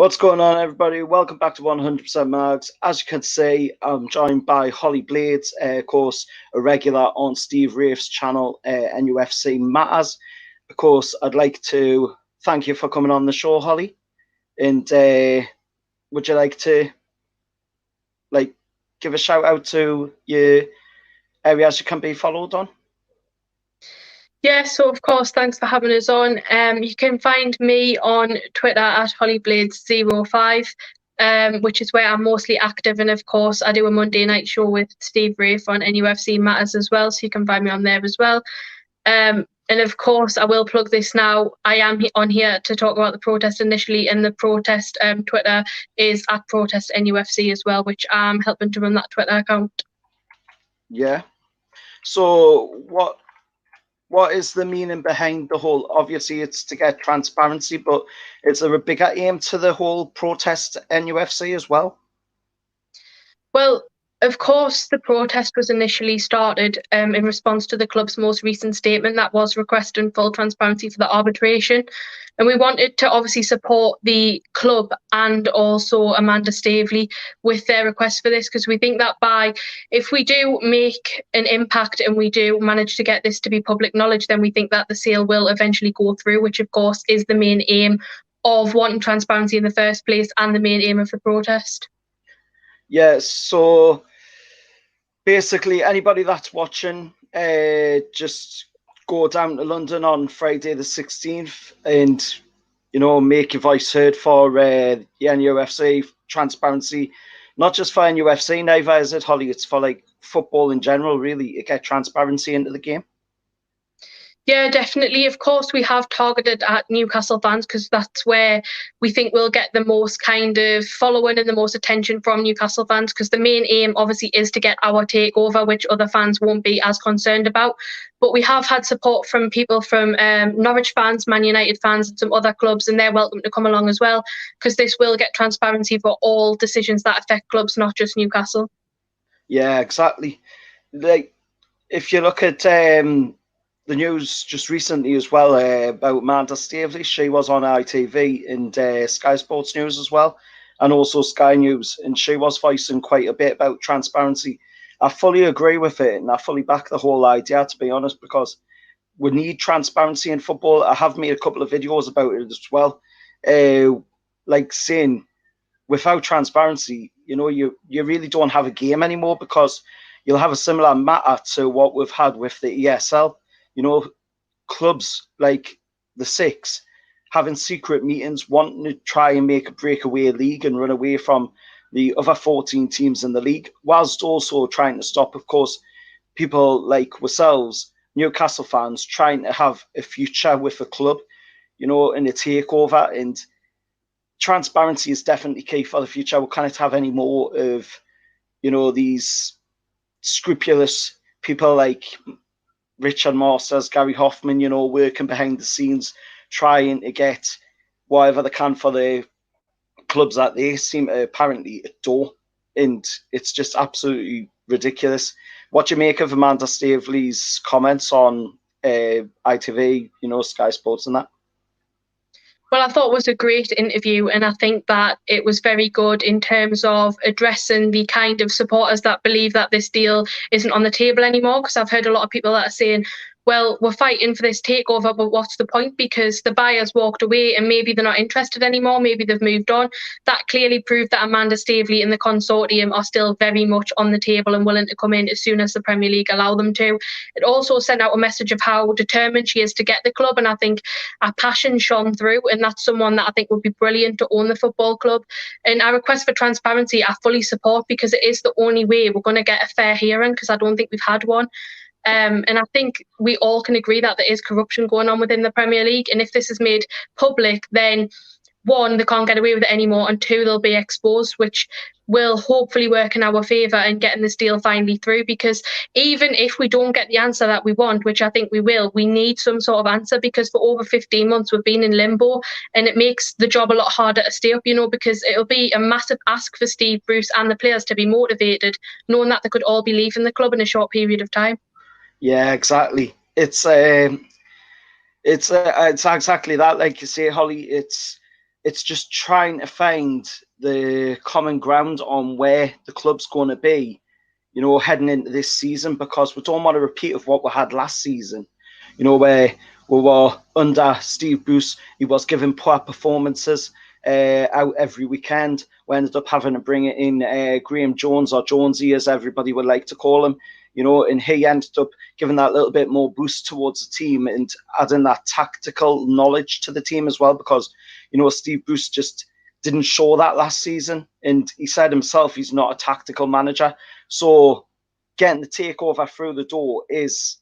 What's going on, everybody? Welcome back to 100% Mags. As you can see, I'm joined by Holly Blades, of course, a regular on Steve Rafe's channel, NUFC Matters. Of course, I'd like to thank you for coming on the show, Holly. And would you like to give a shout out to your areas you can be followed on? Yeah, so of course, thanks for having us on. You can find me on Twitter at HollyBlades05, which is where I'm mostly active. And of course, I do a Monday night show with Steve Rafe on NUFC Matters as well, so you can find me on there as well. And of course, I will plug this now. I am on here to talk about the protest initially, and the protest Twitter is at Protest NUFC as well, which I'm helping to run that Twitter account. Yeah. So what is the meaning behind the whole? Obviously, it's to get transparency, but is there a bigger aim to the whole protest NUFC as well? Well, of course, the protest was initially started in response to the club's most recent statement that was requesting full transparency for the arbitration. And we wanted to obviously support the club and also Amanda Staveley with their request for this, because we think that if we do make an impact and we do manage to get this to be public knowledge, then we think that the sale will eventually go through, which of course is the main aim of wanting transparency in the first place and the main aim of the protest. Yeah, so basically anybody that's watching, just go down to London on Friday the 16th and, make your voice heard for the NUFC transparency. Not just for NUFC, neither is it, Holly. It's for football in general, really, to get transparency into the game. Yeah, definitely. Of course, we have targeted at Newcastle fans because that's where we think we'll get the most kind of following and the most attention from Newcastle fans, because the main aim obviously is to get our takeover, which other fans won't be as concerned about. But we have had support from people from Norwich fans, Man United fans, and some other clubs, and they're welcome to come along as well, because this will get transparency for all decisions that affect clubs, not just Newcastle. Yeah, exactly. If you look at the news just recently as well about Amanda Staveley, she was on ITV and Sky Sports News as well, and also Sky News, and she was voicing quite a bit about transparency. I fully agree with it, and I fully back the whole idea, to be honest, because we need transparency in football. I have made a couple of videos about it as well, saying without transparency, you really don't have a game anymore, because you'll have a similar matter to what we've had with the ESL. Clubs like the Six having secret meetings, wanting to try and make a breakaway league and run away from the other 14 teams in the league, whilst also trying to stop, of course, people like ourselves, Newcastle fans, trying to have a future with a club, in a takeover. And transparency is definitely key for the future. We can't have any more of, these scrupulous people like Richard Masters, Gary Hoffman, working behind the scenes, trying to get whatever they can for the clubs that they seem to apparently adore. And it's just absolutely ridiculous. What do you make of Amanda Staveley's comments on ITV, Sky Sports and that? Well, I thought it was a great interview, and I think that it was very good in terms of addressing the kind of supporters that believe that this deal isn't on the table anymore, because I've heard a lot of people that are saying, well, we're fighting for this takeover, but what's the point? Because the buyers walked away and maybe they're not interested anymore, maybe they've moved on. That clearly proved that Amanda Staveley and the consortium are still very much on the table and willing to come in as soon as the Premier League allow them to. It also sent out a message of how determined she is to get the club, and I think her passion shone through, and that's someone that I think would be brilliant to own the football club. And our request for transparency, I fully support, because it is the only way we're going to get a fair hearing, because I don't think we've had one. And I think we all can agree that there is corruption going on within the Premier League. And if this is made public, then one, they can't get away with it anymore, and two, they'll be exposed, which will hopefully work in our favour in getting this deal finally through. Because even if we don't get the answer that we want, which I think we will, we need some sort of answer, because for over 15 months we've been in limbo, and it makes the job a lot harder to stay up, because it'll be a massive ask for Steve Bruce and the players to be motivated, knowing that they could all be leaving the club in a short period of time. Yeah, exactly. It's exactly that. Like you say, Holly, it's it's just trying to find the common ground on where the club's going to be, heading into this season, because we don't want a repeat of what we had last season, where we were under Steve Bruce. He was giving poor performances out every weekend. We ended up having to bring in Graham Jones, or Jonesy as everybody would like to call him, and he ended up giving that little bit more boost towards the team and adding that tactical knowledge to the team as well, because, Steve Bruce just didn't show that last season. And he said himself he's not a tactical manager. So getting the takeover through the door is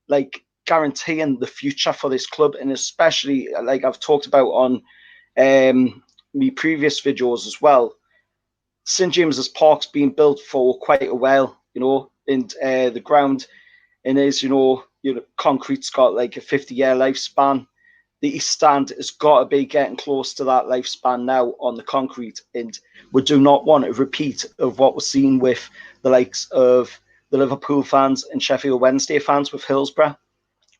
like guaranteeing the future for this club. And especially, like I've talked about on my previous videos as well, St James's Park's been built for quite a while, and the ground in is, concrete's got like a 50-year lifespan. The East Stand has got to be getting close to that lifespan now on the concrete, and we do not want a repeat of what we're seeing with the likes of the Liverpool fans and Sheffield Wednesday fans with Hillsborough.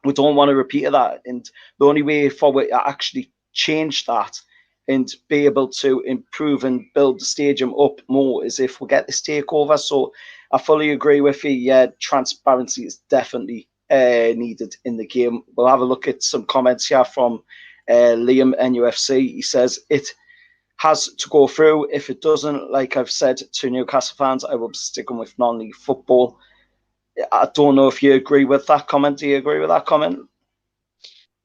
We don't want a repeat of that, and the only way forward to actually change that and be able to improve and build the stadium up more is if we get this takeover. So I fully agree with you. Yeah, transparency is definitely needed in the game. We'll have a look at some comments here from Liam NUFC. He says it has to go through. If it doesn't, like I've said to Newcastle fans, I will be sticking with non-league football. I don't know if you agree with that comment. Do you agree with that comment?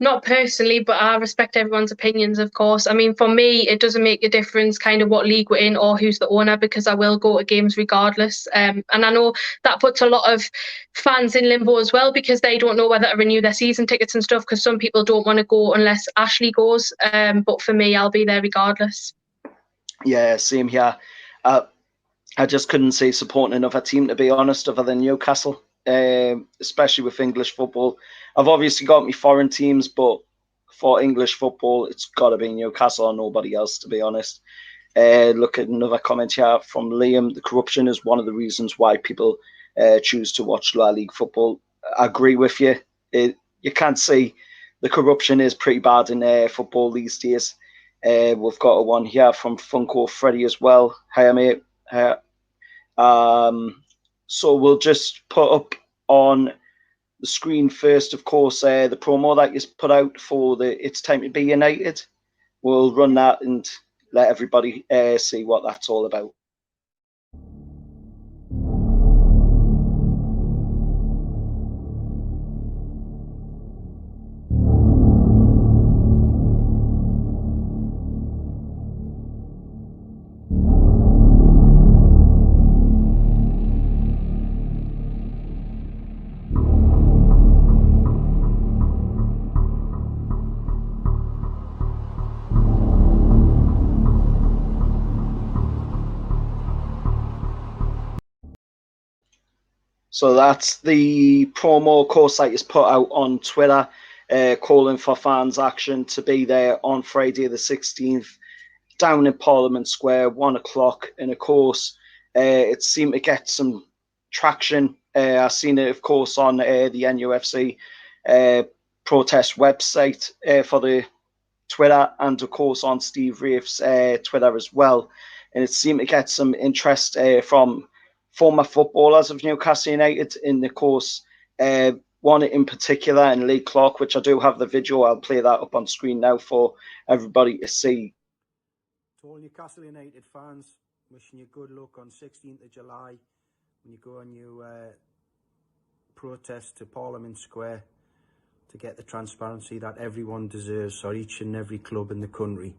Not personally, but I respect everyone's opinions, of course. I mean, for me, it doesn't make a difference kind of what league we're in or who's the owner, because I will go to games regardless. And I know that puts a lot of fans in limbo as well, because they don't know whether to renew their season tickets and stuff, because some people don't want to go unless Ashley goes. But for me, I'll be there regardless. Yeah, same here. I just couldn't see supporting another team, to be honest, other than Newcastle, especially with English football. I've obviously got my foreign teams, but for English football, it's got to be Newcastle or nobody else, to be honest. Look at another comment here from Liam. The corruption is one of the reasons why people choose to watch La Ligue football. I agree with you. You can't see the corruption is pretty bad in football these days. We've got a one here from Funko Freddy as well. Hi, mate. So we'll just put up on the screen first, of course, the promo that you put out for the It's Time to Be United. We'll run that and let everybody see what that's all about. So that's the promo course that is put out on Twitter, calling for fans action to be there on Friday the 16th, down in Parliament Square, 1 o'clock. And of course, it seemed to get some traction. I've seen it, of course, on the NUFC protest website for the Twitter, and of course on Steve Rafe's Twitter as well. And it seemed to get some interest from former footballers of Newcastle United, in the course, one in particular, and Lee Clark, which I do have the video. I'll play that up on screen now for everybody to see. To all Newcastle United fans, wishing you good luck on 16th of July when you go on your protest to Parliament Square to get the transparency that everyone deserves for each and every club in the country.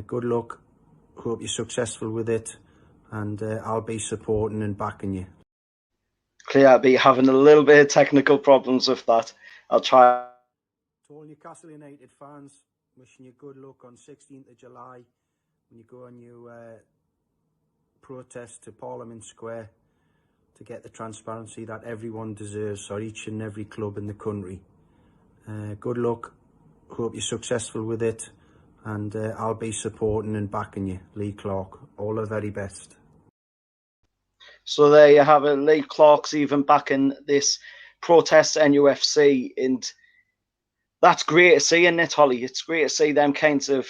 Good luck. Hope you're successful with it. And I'll be supporting and backing you. Clear, I'll be having a little bit of technical problems with that. I'll try. To all Newcastle United fans, wishing you good luck on 16th of July when you go on your protest to Parliament Square to get the transparency that everyone deserves for each and every club in the country. Good luck. Hope you're successful with it. And I'll be supporting and backing you, Lee Clark. All the very best. So there you have it. Lee Clark's even backing this protest NUFC, and that's great to see, isn't it, Holly? It's great to see them kinds of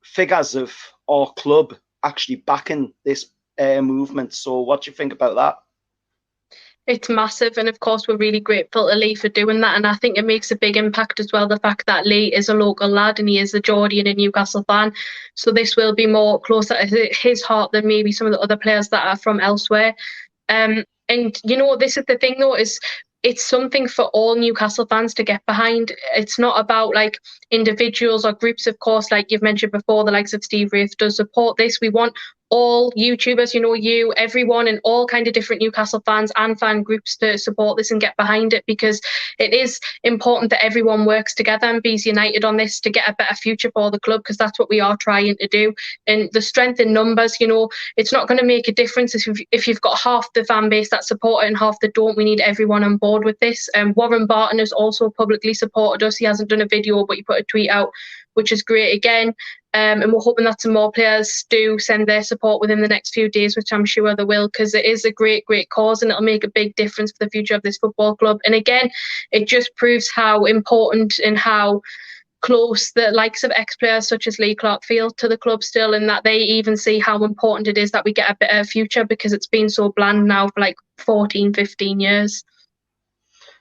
figures of our club actually backing this movement. So what do you think about that? It's massive, and of course we're really grateful to Lee for doing that, and I think it makes a big impact as well, the fact that Lee is a local lad and he is a Geordie and a Newcastle fan, so this will be more closer to his heart than maybe some of the other players that are from elsewhere. And this is the thing though, is it's something for all Newcastle fans to get behind. It's not about like individuals or groups, of course, like you've mentioned before, the likes of Steve Wraith does support this. We want all YouTubers, everyone, and all kind of different Newcastle fans and fan groups to support this and get behind it, because it is important that everyone works together and be united on this to get a better future for the club, because that's what we are trying to do. And the strength in numbers, it's not going to make a difference if you've got half the fan base that support it and half that don't. We need everyone on board with this. Warren Barton has also publicly supported us. He hasn't done a video, but he put a tweet out, which is great again. And we're hoping that some more players do send their support within the next few days, which I'm sure they will, because it is a great, great cause and it'll make a big difference for the future of this football club. And again, it just proves how important and how close the likes of ex-players such as Lee Clark feel to the club still, and that they even see how important it is that we get a better future, because it's been so bland now for like 14, 15 years.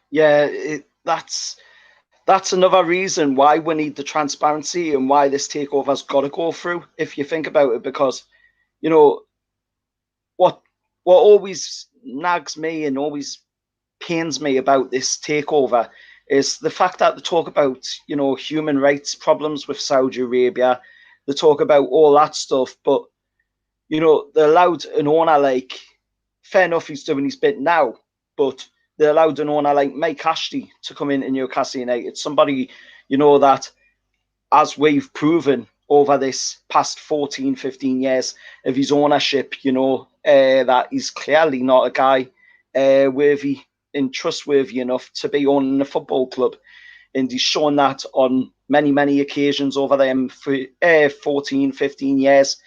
Yeah, that's another reason why we need the transparency and why this takeover's got to go through, if you think about it, because, what always nags me and always pains me about this takeover is the fact that they talk about, human rights problems with Saudi Arabia. They talk about all that stuff, but, they allowed an owner like, fair enough, he's doing his bit now, but they allowed an owner like Mike Ashley to come into Newcastle United, somebody, that, as we've proven over this past 14, 15 years of his ownership, that he's clearly not a guy worthy and trustworthy enough to be owning a football club. And he's shown that on many, many occasions over them 14, 15 years,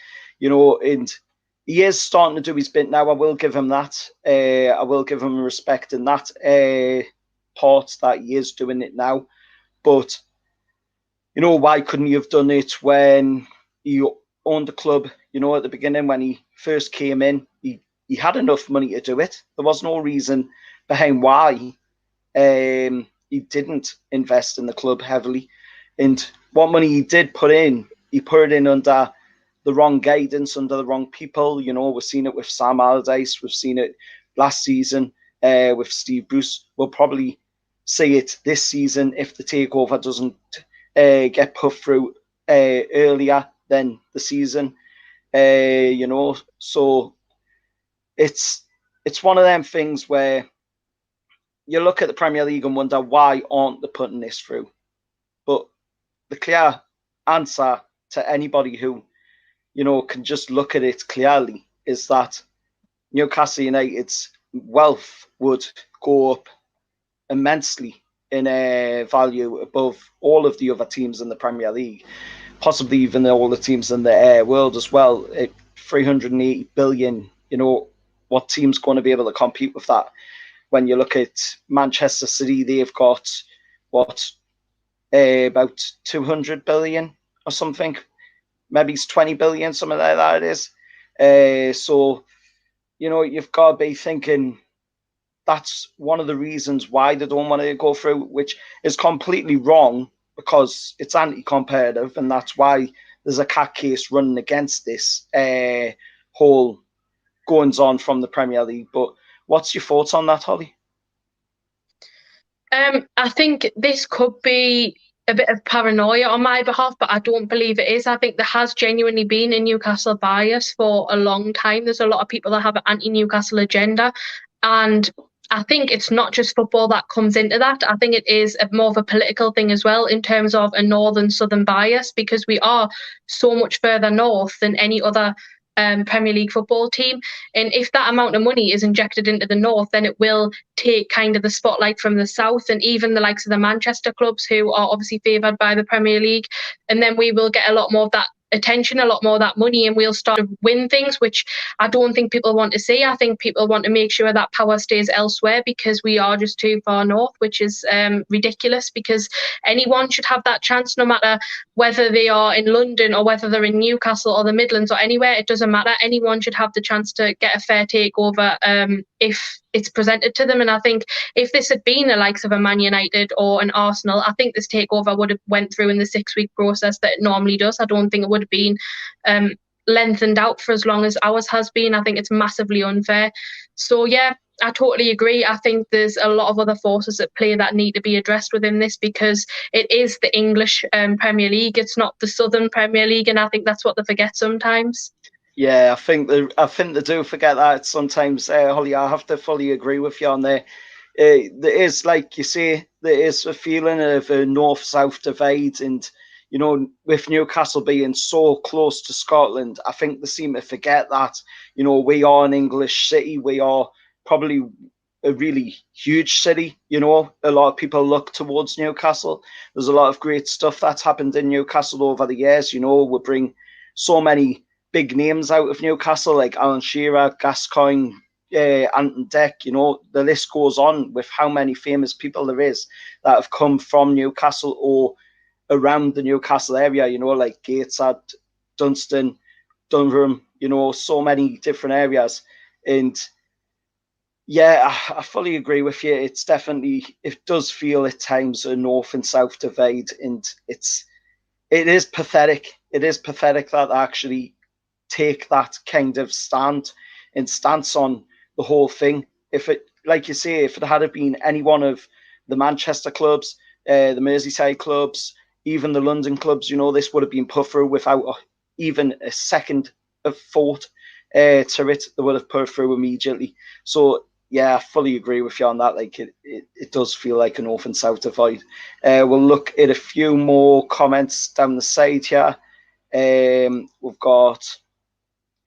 and he is starting to do his bit now. I will give him that. I will give him respect in that part that he is doing it now. But, why couldn't he have done it when he owned the club, at the beginning when he first came in? He had enough money to do it. There was no reason behind why he didn't invest in the club heavily. And what money he did put in, he put it in under the wrong guidance, under the wrong people. We've seen it with Sam Allardyce. We've seen it last season with Steve Bruce. We'll probably see it this season if the takeover doesn't get put through earlier than the season. So it's one of them things where you look at the Premier League and wonder, why aren't they putting this through? But the clear answer to anybody who can just look at it clearly is that Newcastle United's wealth would go up immensely in value above all of the other teams in the Premier League, possibly even all the teams in the world as well. 380 billion, what team's going to be able to compete with that? When you look at Manchester City, they've got, about 200 billion or something. Maybe it's 20 billion, something like that it is. So, you've got to be thinking that's one of the reasons why they don't want to go through, which is completely wrong because it's anti-competitive, and that's why there's a cat case running against this whole goings on from the Premier League. But what's your thoughts on that, Holly? I think this could be a bit of paranoia on my behalf, but I don't believe it is. I think there has genuinely been a Newcastle bias for a long time. There's a lot of people that have an anti-Newcastle agenda, and I think it's not just football that comes into that. I think it is more of a political thing as well, in terms of a northern-southern bias, because we are so much further north than any other Premier League football team. And if that amount of money is injected into the north, then it will take kind of the spotlight from the south, and even the likes of the Manchester clubs, who are obviously favoured by the Premier League. And then we will get a lot more of that attention, a lot more of that money, and we'll start to win things, which I don't think people want to see. I think people want to make sure that power stays elsewhere because we are just too far north, which is ridiculous, because anyone should have that chance, no matter whether they are in London or whether they're in Newcastle or the Midlands or anywhere. It doesn't matter. Anyone should have the chance to get a fair takeover if it's presented to them. And I think if this had been the likes of a Man United or an Arsenal, I think this takeover would have went through in the 6-week process that it normally does. I don't think it would have been lengthened out for as long as ours has been. I think it's massively unfair. So yeah, I totally agree. I think there's a lot of other forces at play that need to be addressed within this, because it is the English Premier League. It's not the Southern Premier League, and I think that's what they forget sometimes. Yeah, I think they do forget that sometimes, Holly. I have to fully agree with you on there. There is, like you say, there is a feeling of a north-south divide, and you know, with Newcastle being so close to Scotland, I think they seem to forget that, you know, we are an English city. We are probably a really huge city. You know, a lot of people look towards Newcastle. There's a lot of great stuff that's happened in Newcastle over the years. You know, we bring so many big names out of Newcastle, like Alan Shearer, Gascoigne, Ant Deck. You know, the list goes on with how many famous people there is that have come from Newcastle or around the Newcastle area, you know, like Gateshead, Dunstan, Dunfermline, you know, so many different areas. And yeah, I fully agree with you. It's definitely, it does feel at times a north and south divide, and it is pathetic. It is pathetic that they actually take that kind of stance on the whole thing. If it, like you say, if it had been any one of the Manchester clubs, the Merseyside clubs, even the London clubs, you know, this would have been put through without even a second of thought to it. They would have put through immediately. So yeah, I fully agree with you on that. Like it does feel like an north and south divide. We'll look at a few more comments down the side here. We've got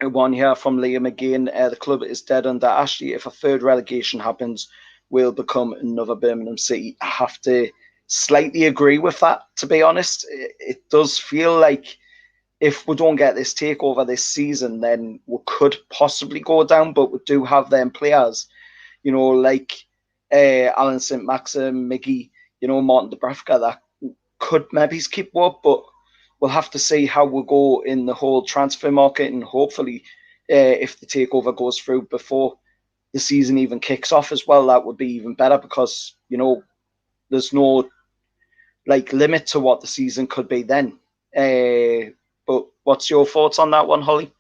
one here from Liam again. The club is dead under Ashley. If a third relegation happens, we'll become another Birmingham City. I have to slightly agree with that, to be honest. It does feel like if we don't get this takeover this season, then we could possibly go down, but we do have them players, you know, like Alan St. Maxim, Miggy, you know, Martin Dubravka, that could maybe keep up, but we'll have to see how we go in the whole transfer market, and hopefully if the takeover goes through before the season even kicks off as well, that would be even better, because, you know, there's no like limit to what the season could be then. But what's your thoughts on that one, Holly?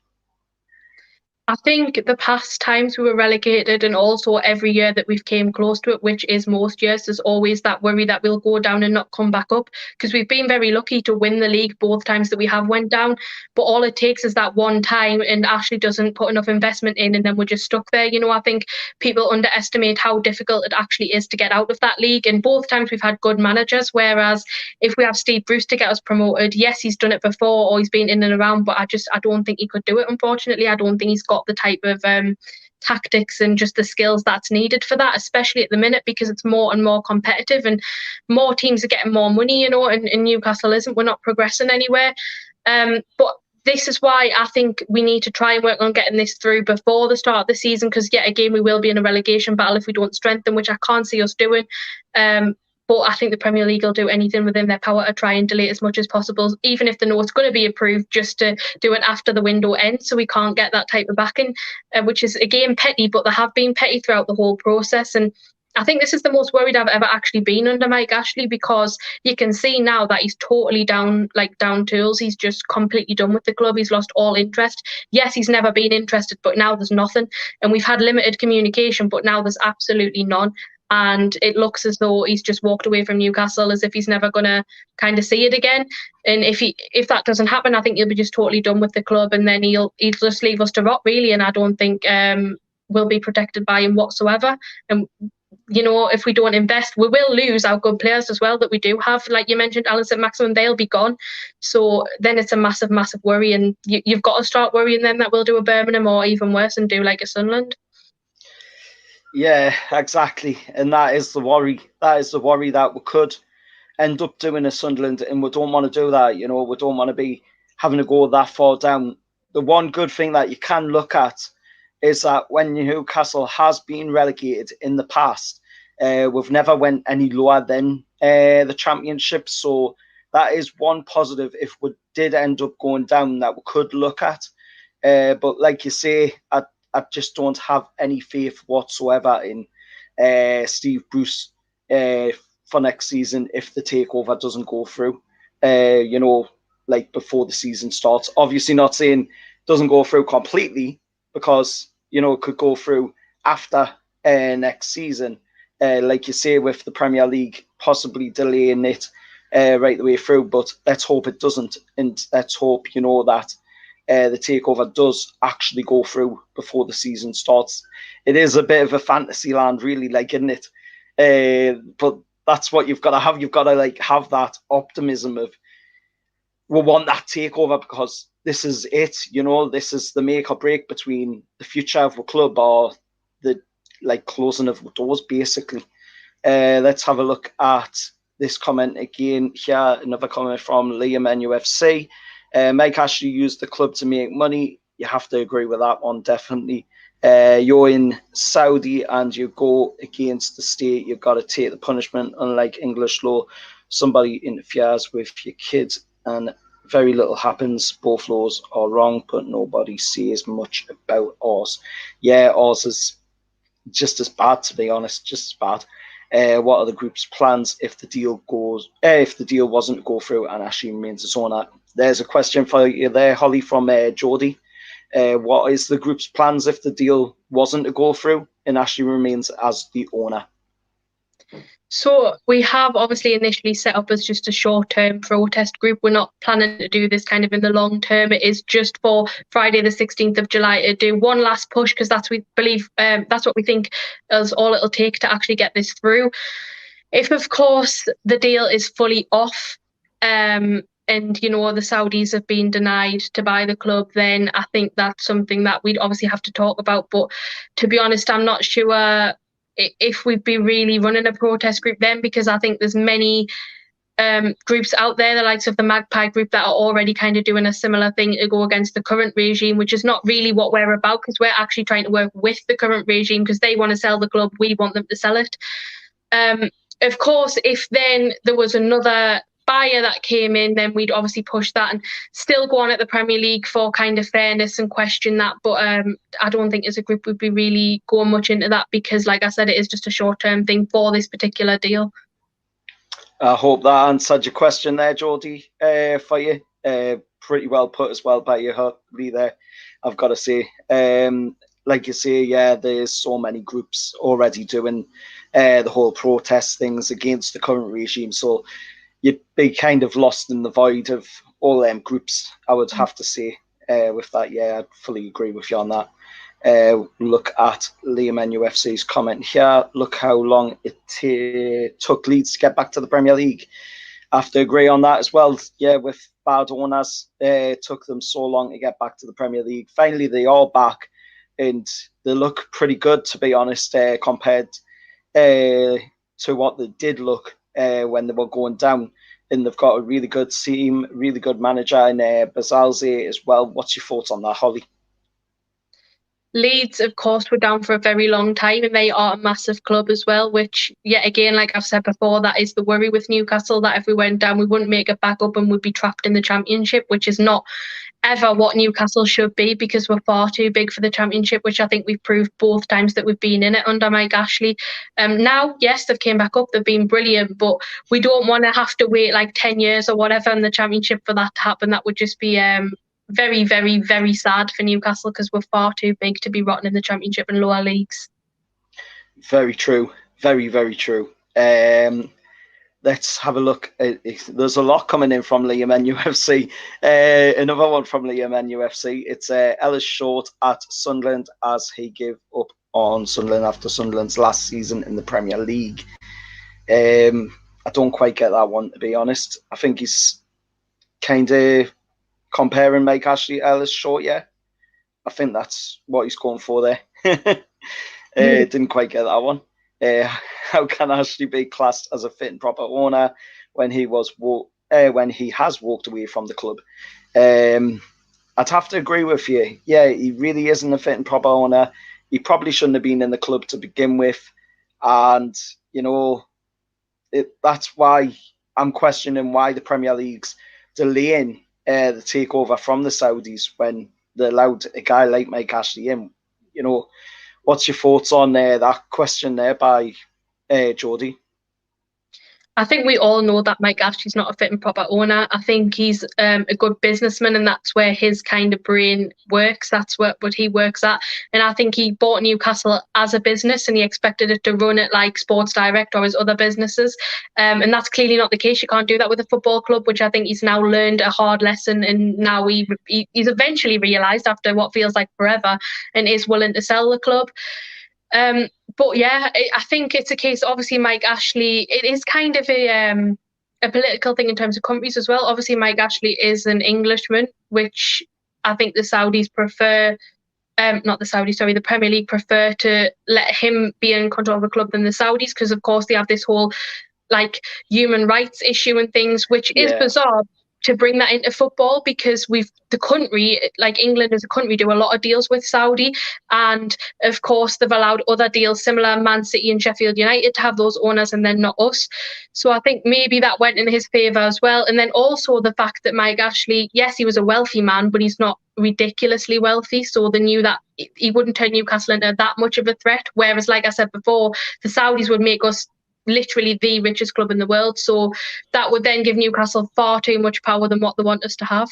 I think the past times we were relegated, and also every year that we've came close to it, which is most years, there's always that worry that we'll go down and not come back up, because we've been very lucky to win the league both times that we have went down. But all it takes is that one time, and Ashley doesn't put enough investment in, and then we're just stuck there. You know, I think people underestimate how difficult it actually is to get out of that league. And both times we've had good managers, whereas if we have Steve Bruce to get us promoted, yes, he's done it before or he's been in and around, but I don't think he could do it, unfortunately. I don't think he's got the type of tactics and just the skills that's needed for that, especially at the minute, because it's more and more competitive and more teams are getting more money, you know, and Newcastle isn't. We're not progressing anywhere. But this is why I think we need to try and work on getting this through before the start of the season, because yet again, we will be in a relegation battle if we don't strengthen, which I can't see us doing. But I think the Premier League will do anything within their power to try and delay as much as possible, even if they know it's going to be approved, just to do it after the window ends, so we can't get that type of backing, which is, again, petty, but they have been petty throughout the whole process. And I think this is the most worried I've ever actually been under Mike Ashley, because you can see now that he's totally down tools. He's just completely done with the club. He's lost all interest. Yes, he's never been interested, but now there's nothing. And we've had limited communication, but now there's absolutely none. And it looks as though he's just walked away from Newcastle, as if he's never going to kind of see it again. And if that doesn't happen, I think he'll be just totally done with the club, and then he'll just leave us to rot, really. And I don't think we'll be protected by him whatsoever. And you know, if we don't invest, we will lose our good players as well that we do have. Like you mentioned, Alan St. Maximum, they'll be gone. So then it's a massive, massive worry, and you've got to start worrying then that we'll do a Birmingham, or even worse, and do like a Sunderland. Yeah, exactly. And that is the worry. That is the worry, that we could end up doing a Sunderland, and we don't want to do that. You know, we don't want to be having to go that far down. The one good thing that you can look at is that when Newcastle has been relegated in the past, we've never went any lower than the Championship. So that is one positive if we did end up going down that we could look at. But like you say, I just don't have any faith whatsoever in Steve Bruce for next season if the takeover doesn't go through. Like before the season starts. Obviously, not saying it doesn't go through completely, because it could go through after next season. Like you say, with the Premier League possibly delaying it right the way through. But let's hope it doesn't, and let's hope that the takeover does actually go through before the season starts. It is a bit of a fantasy land, really, isn't it? But that's what you've got to have. You've got to have that optimism of, we want that takeover because this is it. This is the make or break between the future of the club or the closing of the doors, basically. Let's have a look at this comment again here. Another comment from Liam NUFC. Mike Ashley used the club to make money. You have to agree with that one, definitely. You're in Saudi and you go against the state. You've got to take the punishment. Unlike English law, somebody interferes with your kids and very little happens. Both laws are wrong, but nobody says much about ours. Yeah, ours is just as bad, to be honest, just as bad. What are the group's plans if the deal wasn't to go through and Ashley remains its owner? There's a question for you there, Holly, from Geordie. What is the group's plans if the deal wasn't to go through and Ashley remains as the owner? So we have obviously initially set up as just a short-term protest group. We're not planning to do this kind of in the long term. It is just for Friday the 16th of July to do one last push, because that's what we think is all it'll take to actually get this through. If, of course, the deal is fully off, and the Saudis have been denied to buy the club, then I think that's something that we'd obviously have to talk about. But to be honest, I'm not sure if we'd be really running a protest group then, because I think there's many groups out there, the likes of the Magpie group, that are already kind of doing a similar thing to go against the current regime, which is not really what we're about, because we're actually trying to work with the current regime because they want to sell the club, we want them to sell it. Of course, if then there was another buyer that came in, then we'd obviously push that and still go on at the Premier League for kind of fairness and question that. But I don't think as a group we'd be really going much into that, because like I said, it is just a short-term thing for this particular deal. I hope that answered your question there, Geordie, for you. Pretty well put as well by you, Lee, there, I've got to say. Like you say, yeah, there's so many groups already doing the whole protest things against the current regime. So you'd be kind of lost in the void of all them groups, I would have to say, with that. Yeah, I'd fully agree with you on that. Look at Liam NUFC's comment here. Look how long it took Leeds to get back to the Premier League. I have to agree on that as well. Yeah, with bad owners, it took them so long to get back to the Premier League. Finally, they are back, and they look pretty good, to be honest, compared to what they did look when they were going down. And they've got a really good team, really good manager in Bazalzi as well. What's your thoughts on that, Holly? Leeds, of course, were down for a very long time, and they are a massive club as well, which, yet again, like I've said before, that is the worry with Newcastle, that if we went down, we wouldn't make it back up and would be trapped in the Championship, which is not ever what Newcastle should be, because we're far too big for the Championship, which I think we've proved both times that we've been in it under Mike Ashley. Now, yes, they've came back up, they've been brilliant, but we don't want to have to wait like 10 years or whatever in the Championship for that to happen. That would just be very, very, very sad for Newcastle, because we're far too big to be rotting in the Championship and lower leagues. Very true. Very, very true. Let's have a look. There's a lot coming in from Liam NUFC. Another one from Liam NUFC. It's Ellis Short at Sunderland, as he gave up on Sunderland after Sunderland's last season in the Premier League. I don't quite get that one, to be honest. I think he's kind of comparing Mike Ashley Ellis Short, yeah. I think that's what he's going for there. Didn't quite get that one. How can Ashley be classed as a fit and proper owner when he was when he has walked away from the club. I'd have to agree with you. Yeah, he really isn't a fit and proper owner. He probably shouldn't have been in the club to begin with. And, that's why I'm questioning why the Premier League's delaying the takeover from the Saudis when they allowed a guy like Mike Ashley in. What's your thoughts on that question there by Jody? I think we all know that Mike Ashley's not a fit and proper owner. I think he's a good businessman, and that's where his kind of brain works. That's what he works at. And I think he bought Newcastle as a business, and he expected it to run it like Sports Direct or his other businesses. And that's clearly not the case. You can't do that with a football club, which I think he's now learned a hard lesson. And now he's eventually realised after what feels like forever, and is willing to sell the club. But yeah, I think it's a case. Obviously, Mike Ashley. It is kind of a political thing in terms of countries as well. Obviously, Mike Ashley is an Englishman, which I think the Saudis prefer. Not the Saudis, sorry, the Premier League prefer to let him be in control of the club than the Saudis, because of course they have this whole like human rights issue and things, which is bizarre to bring that into football, because the country, like England as a country, do a lot of deals with Saudi, and of course they've allowed other deals similar, Man City and Sheffield United, to have those owners, and then not us. So I think maybe that went in his favour as well. And then also the fact that Mike Ashley, yes, he was a wealthy man, but he's not ridiculously wealthy, so they knew that he wouldn't turn Newcastle into that much of a threat. Whereas, like I said before, the Saudis would make us literally the richest club in the world. So that would then give Newcastle far too much power than what they want us to have.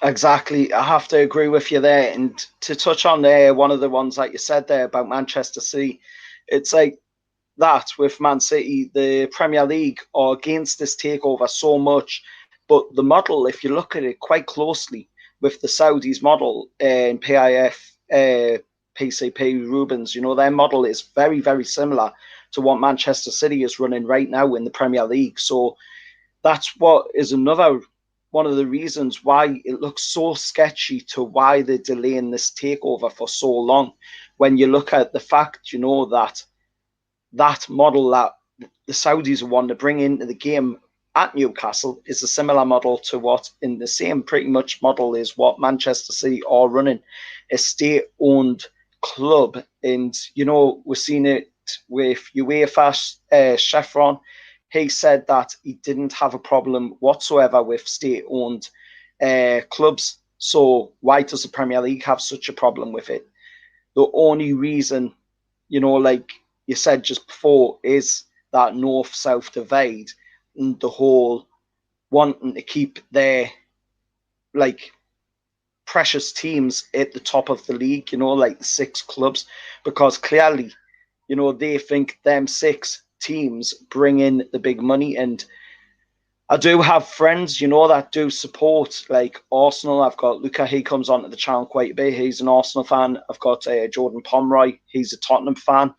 Exactly. I have to agree with you there. And to touch on one of the ones that you said there about Manchester City, it's like that with Man City, the Premier League are against this takeover so much. But the model, if you look at it quite closely with the Saudis model and PIF, PCP, Rubens, their model is very, very similar to what Manchester City is running right now in the Premier League. So that's what is another one of the reasons why it looks so sketchy to why they're delaying this takeover for so long. When you look at the fact, that model that the Saudis want to bring into the game at Newcastle is a similar model to what in the same pretty much model is what Manchester City are running, a state-owned club. And, we're seeing it with UEFA Chevron. He said that he didn't have a problem whatsoever with state-owned clubs. So why does the Premier League have such a problem with it? The only reason, like you said just before, is that north-south divide and the whole wanting to keep their precious teams at the top of the league, like the 6 clubs, because clearly, they think them 6 teams bring in the big money. And I do have friends, that do support like Arsenal. I've got Luca, he comes onto the channel quite a bit. He's an Arsenal fan. I've got Jordan Pomeroy. He's a Tottenham fan.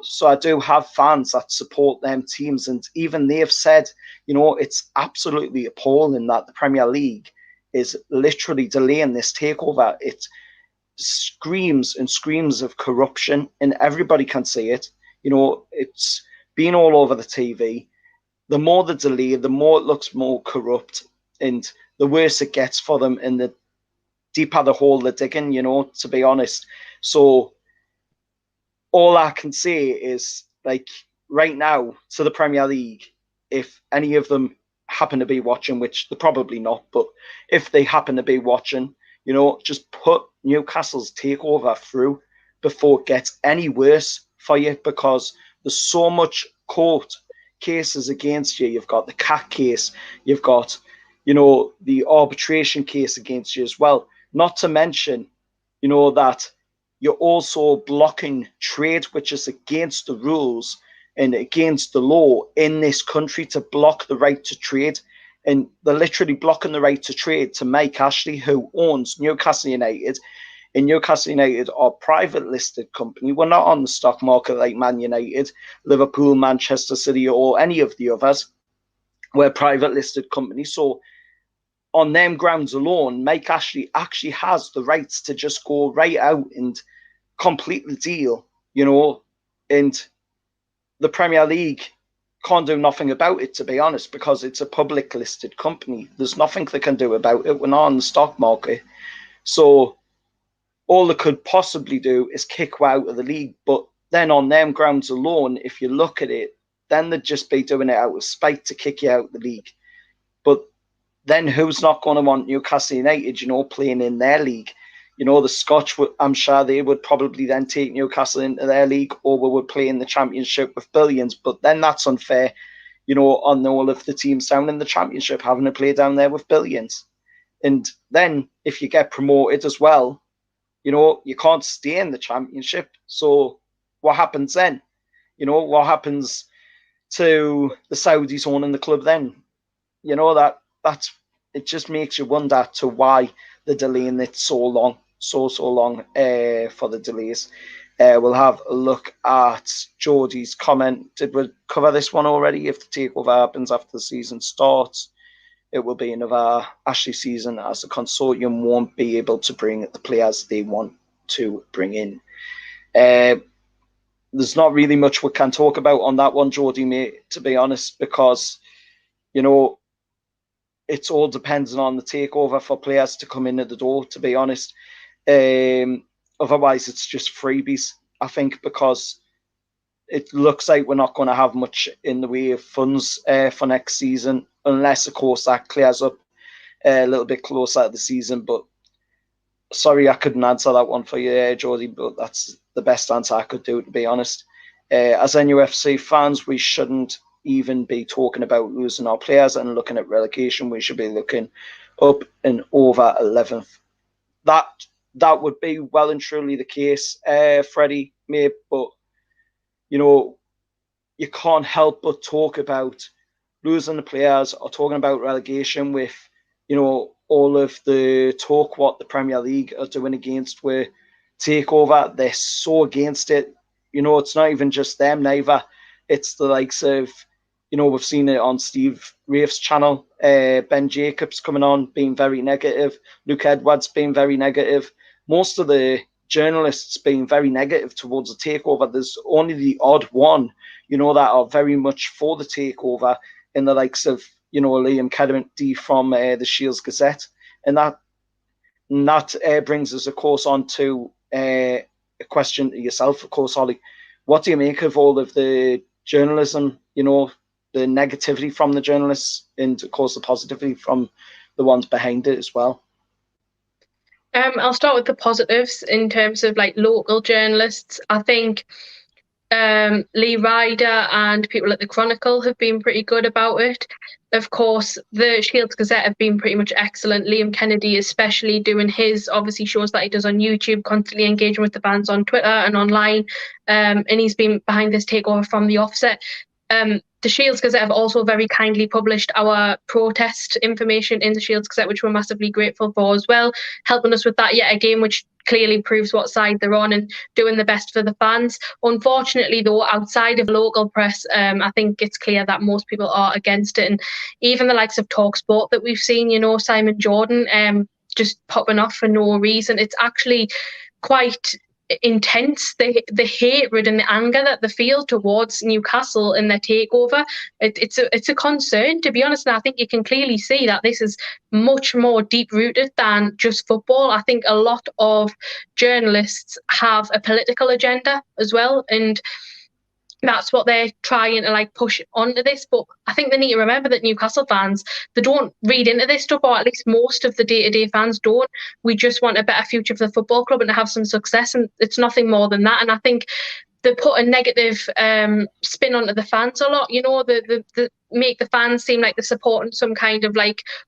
So I do have fans that support them teams. And even they've said, it's absolutely appalling that the Premier League is literally delaying this takeover. It screams and screams of corruption, and everybody can see it. It's been all over the TV. The more the delay, the more it looks more corrupt, and the worse it gets for them, and the deeper the hole they're digging, to be honest. So all I can say is, like, right now, to the Premier League, if any of them happen to be watching, which they're probably not, but if they happen to be watching, just put Newcastle's takeover through before it gets any worse for you, because there's so much court cases against you. You've got the CAT case, you've got, the arbitration case against you as well. Not to mention, that you're also blocking trade, which is against the rules and against the law in this country, to block the right to trade. And they're literally blocking the right to trade to Mike Ashley, who owns Newcastle United. And Newcastle United are a private listed company. We're not on the stock market like Man United, Liverpool, Manchester City, or any of the others. We're a private listed company. So on them grounds alone, Mike Ashley actually has the rights to just go right out and complete the deal, and the Premier League can't do nothing about it, to be honest, because it's a public listed company. There's nothing they can do about it. We're not on the stock market. So all they could possibly do is kick you out of the league. But then on them grounds alone, if you look at it, then they'd just be doing it out of spite to kick you out of the league. But then who's not going to want Newcastle United, playing in their league? The Scotch, I'm sure they would probably then take Newcastle into their league, or we would play in the Championship with billions. But then that's unfair, on all of the teams down in the Championship having to play down there with billions. And then if you get promoted as well, you can't stay in the Championship. So what happens then? What happens to the Saudis owning the club then? That's it. Just makes you wonder to why they're delaying it so long for the delays. We'll have a look at Geordie's comment. Did we cover this one already? If the takeover happens after the season starts, it will be another Ashley season, as the consortium won't be able to bring the players they want to bring in. There's not really much we can talk about on that one, Geordie, mate, to be honest, because, it's all dependent on the takeover for players to come in at the door, to be honest. Otherwise, it's just freebies, I think, because it looks like we're not going to have much in the way of funds for next season, unless, of course, that clears up a little bit closer to the season. But sorry, I couldn't answer that one for you, Geordie, but that's the best answer I could do, to be honest. As NUFC fans, we shouldn't even be talking about losing our players and looking at relegation. We should be looking up and over 11th. That would be well and truly the case, Freddie, mate, but you can't help but talk about losing the players or talking about relegation with all of the talk what the Premier League are doing against with takeover. They're so against it. It's not even just them neither. It's the likes of we've seen it on Steve Rafe's channel. Ben Jacobs coming on, being very negative. Luke Edwards being very negative. Most of the journalists being very negative towards the takeover. There's only the odd one, that are very much for the takeover, in the likes of, Liam Kennedy from the Shields Gazette. And that brings us, of course, on to a question to yourself, of course, Ollie. What do you make of all of the journalism, the negativity from the journalists, and of course the positivity from the ones behind it as well? I'll start with the positives in terms of local journalists. I think Lee Ryder and people at the Chronicle have been pretty good about it. Of course, the Shields Gazette have been pretty much excellent. Liam Kennedy, especially, doing his obviously shows that he does on YouTube, constantly engaging with the fans on Twitter and online. And he's been behind this takeover from the offset. The Shields Gazette have also very kindly published our protest information in the Shields Gazette, which we're massively grateful for as well, helping us with that yet again, which clearly proves what side they're on and doing the best for the fans. Unfortunately, though, outside of local press, I think it's clear that most people are against it. And even the likes of TalkSport that we've seen, Simon Jordan just popping off for no reason. It's actually quite intense, the hatred and the anger that they feel towards Newcastle and their takeover. It's a concern, to be honest, and I think you can clearly see that this is much more deep rooted than just football. I think a lot of journalists have a political agenda as well, and that's what they're trying to push onto this. But I think they need to remember that Newcastle fans, they don't read into this stuff, or at least most of the day-to-day fans don't. We just want a better future for the football club and to have some success, and it's nothing more than that. And I think they put a negative spin onto the fans a lot. They make the fans seem like they're supporting some kind of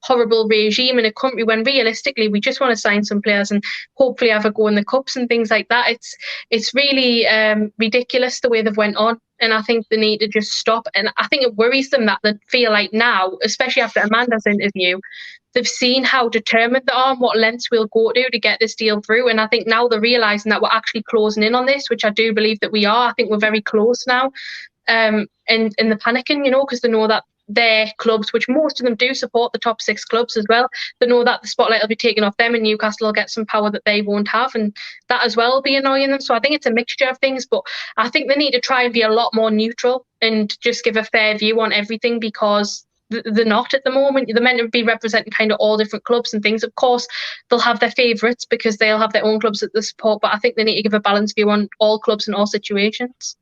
horrible regime in a country, when realistically we just want to sign some players and hopefully have a go in the cups and things like that. It's really ridiculous the way they've went on, and I think they need to just stop. And I think it worries them that they feel like now, especially after Amanda's interview, they've seen how determined they are and what lengths we'll go to get this deal through. And I think now they're realising that we're actually closing in on this, which I do believe that we are. I think we're very close now. And they're panicking, because they know that their clubs, which most of them do support the top 6 clubs as well. They know that the spotlight will be taken off them and Newcastle will get some power that they won't have, and that as well will be annoying them. So I think it's a mixture of things, but I think they need to try and be a lot more neutral and just give a fair view on everything, because they're not at the moment. They're meant to be representing kind of all different clubs and things. Of course, they'll have their favourites because they'll have their own clubs that they support, but I think they need to give a balanced view on all clubs in all situations.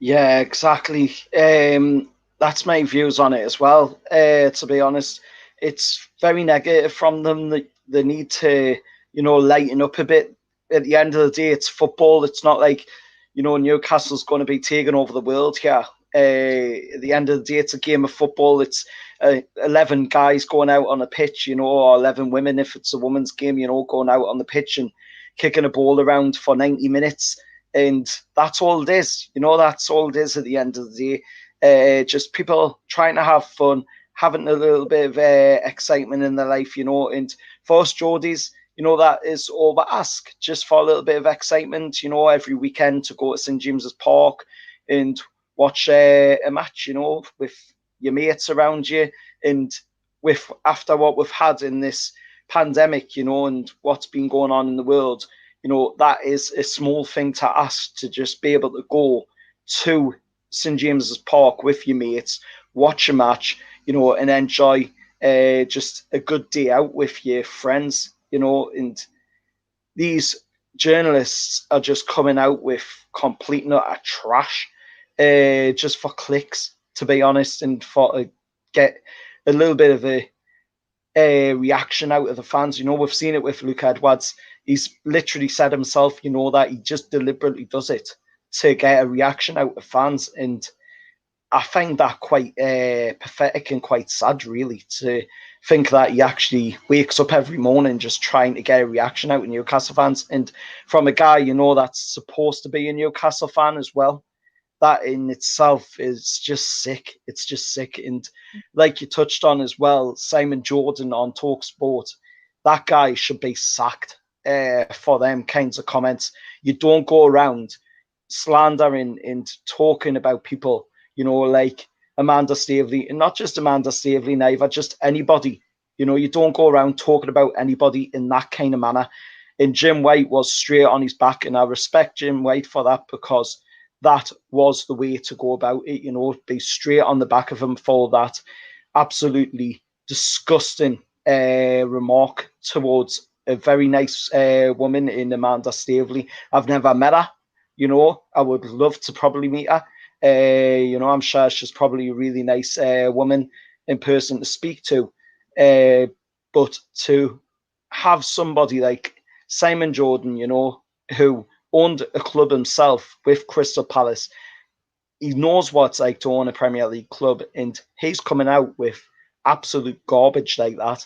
Yeah, exactly. That's my views on it as well. To be honest, it's very negative from them. They need to, lighten up a bit. At the end of the day, it's football. It's not like, Newcastle's going to be taking over the world here. At the end of the day, it's a game of football. It's 11 guys going out on a pitch, or 11 women if it's a women's game, going out on the pitch and kicking a ball around for 90 minutes. And that's all it is. That's all it is at the end of the day. Just people trying to have fun, having a little bit of excitement in their life, And for us Geordies, that is all we ask, just for a little bit of excitement, every weekend to go to St James's Park and watch a match, with your mates around you. And with after what we've had in this pandemic, and what's been going on in the world, that is a small thing to ask, to just be able to go to St James's Park with your mates, watch a match, and enjoy just a good day out with your friends, and these journalists are just coming out with complete and utter trash, just for clicks, to be honest, and for get a little bit of a reaction out of the fans. We've seen it with Luke Edwards. He's literally said himself, that he just deliberately does it to get a reaction out of fans. And I find that quite pathetic and quite sad, really, to think that he actually wakes up every morning just trying to get a reaction out of Newcastle fans. And from a guy, that's supposed to be a Newcastle fan as well, that in itself is just sick. It's just sick. And like you touched on as well, Simon Jordan on TalkSport, that guy should be sacked for them kinds of comments. You don't go around slandering and talking about people, like Amanda Staveley, and not just Amanda Staveley, neither, just anybody. You don't go around talking about anybody in that kind of manner. And Jim White was straight on his back, and I respect Jim White for that, because that was the way to go about it, be straight on the back of him for that absolutely disgusting remark towards a very nice woman in Amanda Staveley. I've never met her, I would love to probably meet her. I'm sure she's probably a really nice woman in person to speak to. But to have somebody like Simon Jordan, who owned a club himself with Crystal Palace, he knows what it's like to own a Premier League club, and he's coming out with absolute garbage like that.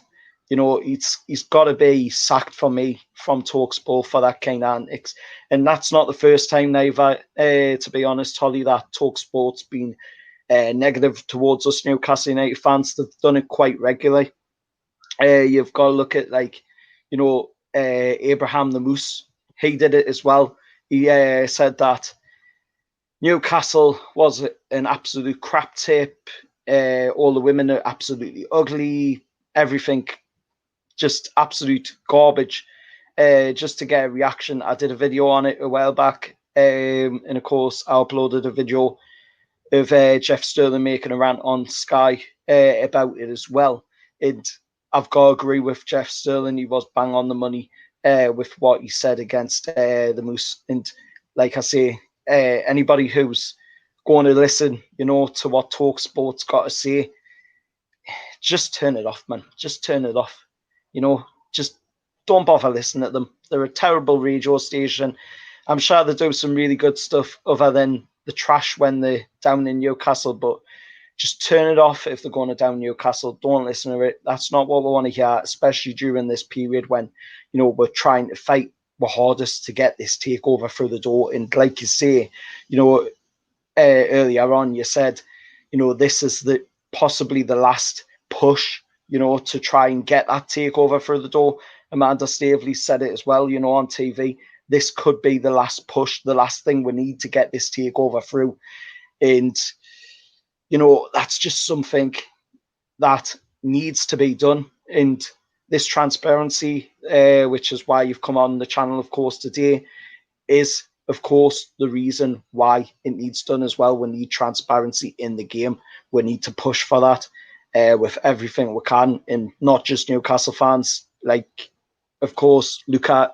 He's got to be sacked for me from TalkSport for that kind of antics. And that's not the first time neither, to be honest, Holly, that TalkSport's been negative towards us Newcastle United fans. They've done it quite regularly. You've got to look at, Abraham the Moose. He did it as well. He said that Newcastle was an absolute crap tip. All the women are absolutely ugly. Everything just absolute garbage, just to get a reaction. I did a video on it a while back, and of course I uploaded a video of Jeff Sterling making a rant on Sky about it as well. And I've got to agree with Jeff Sterling. He was bang on the money with what he said against the Moose. And like I say, anybody who's going to listen, to what TalkSport's got to say, just turn it off, man. Just turn it off. Just don't bother listening to them. They're a terrible radio station. I'm sure they do some really good stuff other than the trash when they're down in Newcastle, but just turn it off if they're going to down Newcastle. Don't listen to it. That's not what we want to hear, especially during this period when, we're trying to fight our hardest to get this takeover through the door. And like you say, earlier on, you said, this is possibly the last push, to try and get that takeover through the door. Amanda Staveley said it as well, on TV. This could be the last push, the last thing we need to get this takeover through. And that's just something that needs to be done. And this transparency, which is why you've come on the channel, of course, today, is, of course, the reason why it needs done as well. We need transparency in the game. We need to push for that with everything we can, and not just Newcastle fans. Like, of course, Luca,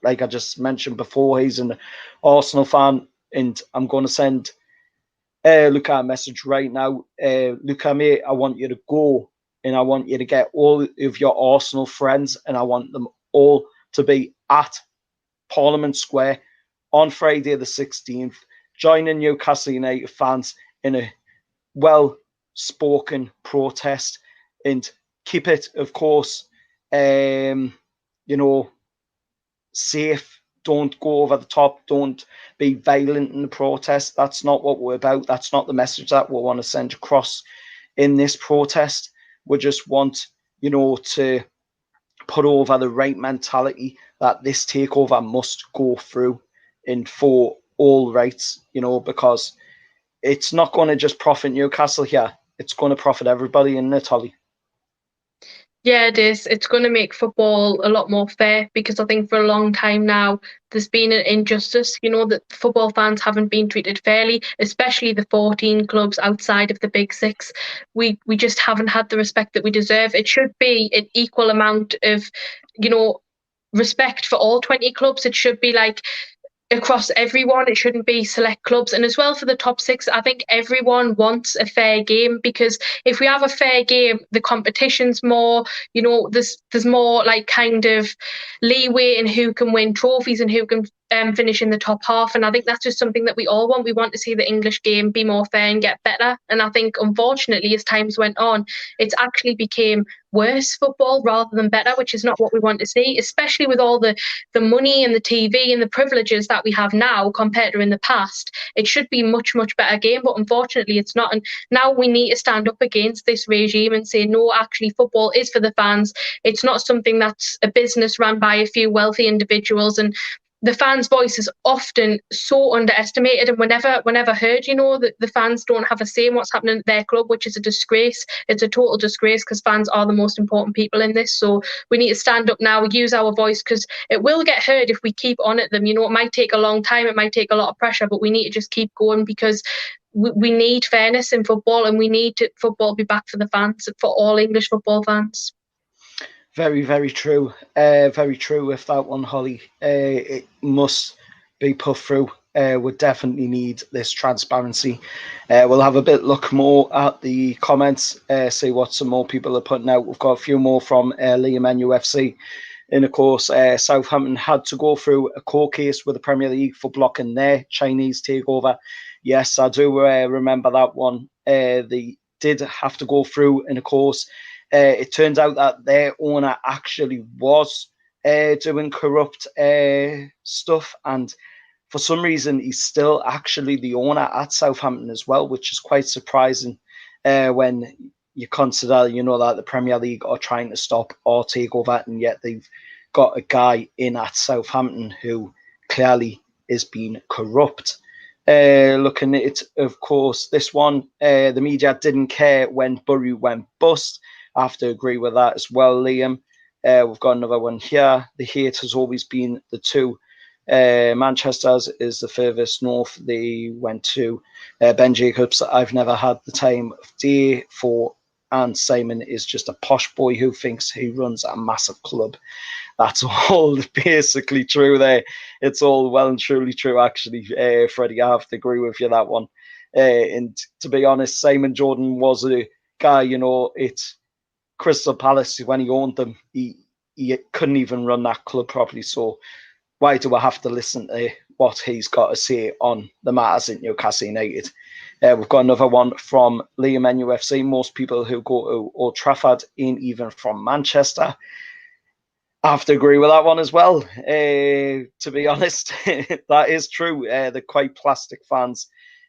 like I just mentioned before, he's an Arsenal fan, and I'm going to send Luca a message right now. Luca, mate, I want you to go, and I want you to get all of your Arsenal friends, and I want them all to be at Parliament Square on Friday the 16th, joining Newcastle United fans in a well-spoken protest, and keep it, of course, safe. Don't go over the top. Don't be violent in the protest. That's not what we're about. That's not the message that we want to send across in this protest. We just want, to put over the right mentality that this takeover must go through, and for all rights, because it's not going to just profit Newcastle here. It's going to profit everybody in it, Holly. Yeah, it is. It's going to make football a lot more fair, because I think for a long time now, there's been an injustice, that football fans haven't been treated fairly, especially the 14 clubs outside of the big six. We just haven't had the respect that we deserve. It should be an equal amount of, respect for all 20 clubs. It should be like across everyone. It shouldn't be select clubs. And as well for the top six, I think everyone wants a fair game, because if we have a fair game, the competition's more, there's more like kind of leeway in who can win trophies and who can finish in the top half. And I think that's just something that we all want. We want to see the English game be more fair and get better. And I think, unfortunately, as times went on, it's actually became worse football rather than better, which is not what we want to see, especially with all the money and the TV and the privileges that we have now compared to in the past. It should be much, much better game, but unfortunately it's not. And now we need to stand up against this regime and say, no, actually football is for the fans. It's not something that's a business run by a few wealthy individuals. And the fans' voice is often so underestimated and whenever heard. That the fans don't have a say in what's happening at their club, which is a disgrace. It's a total disgrace, because fans are the most important people in this. So we need to stand up now, use our voice, because it will get heard if we keep on at them. It might take a long time, it might take a lot of pressure, but we need to just keep going, because we need fairness in football, and we need football be back for the fans, for all English football fans. Very, very true. Very true with that one, Holly. It must be put through. We definitely need this transparency. We'll have a bit look more at the comments, see what some more people are putting out. We've got a few more from Liam NFC. And of course, Southampton had to go through a court case with the Premier League for blocking their Chinese takeover. Yes, I do remember that one. They did have to go through, and of course, it turns out that their owner actually was doing corrupt stuff, and for some reason he's still actually the owner at Southampton as well, which is quite surprising when you consider, that the Premier League are trying to stop our takeover, and yet they've got a guy in at Southampton who clearly is being corrupt. Looking at it, of course, this one, the media didn't care when Bury went bust. I have to agree with that as well, Liam. We've got another one here. The hate has always been the two. Manchester's is the furthest north they went to. Ben Jacobs, I've never had the time of day for, and Simon is just a posh boy who thinks he runs a massive club. That's all basically true there. It's all well and truly true, actually, Freddie. I have to agree with you that one. And to be honest, Simon Jordan was a guy, it's Crystal Palace, when he owned them, he couldn't even run that club properly. So why do I have to listen to what he's got to say on the matters at Newcastle United? We've got another one from Liam NFC. Most people who go to Old Trafford ain't even from Manchester. I have to agree with that one as well. To be honest, that is true. They're quite plastic fans.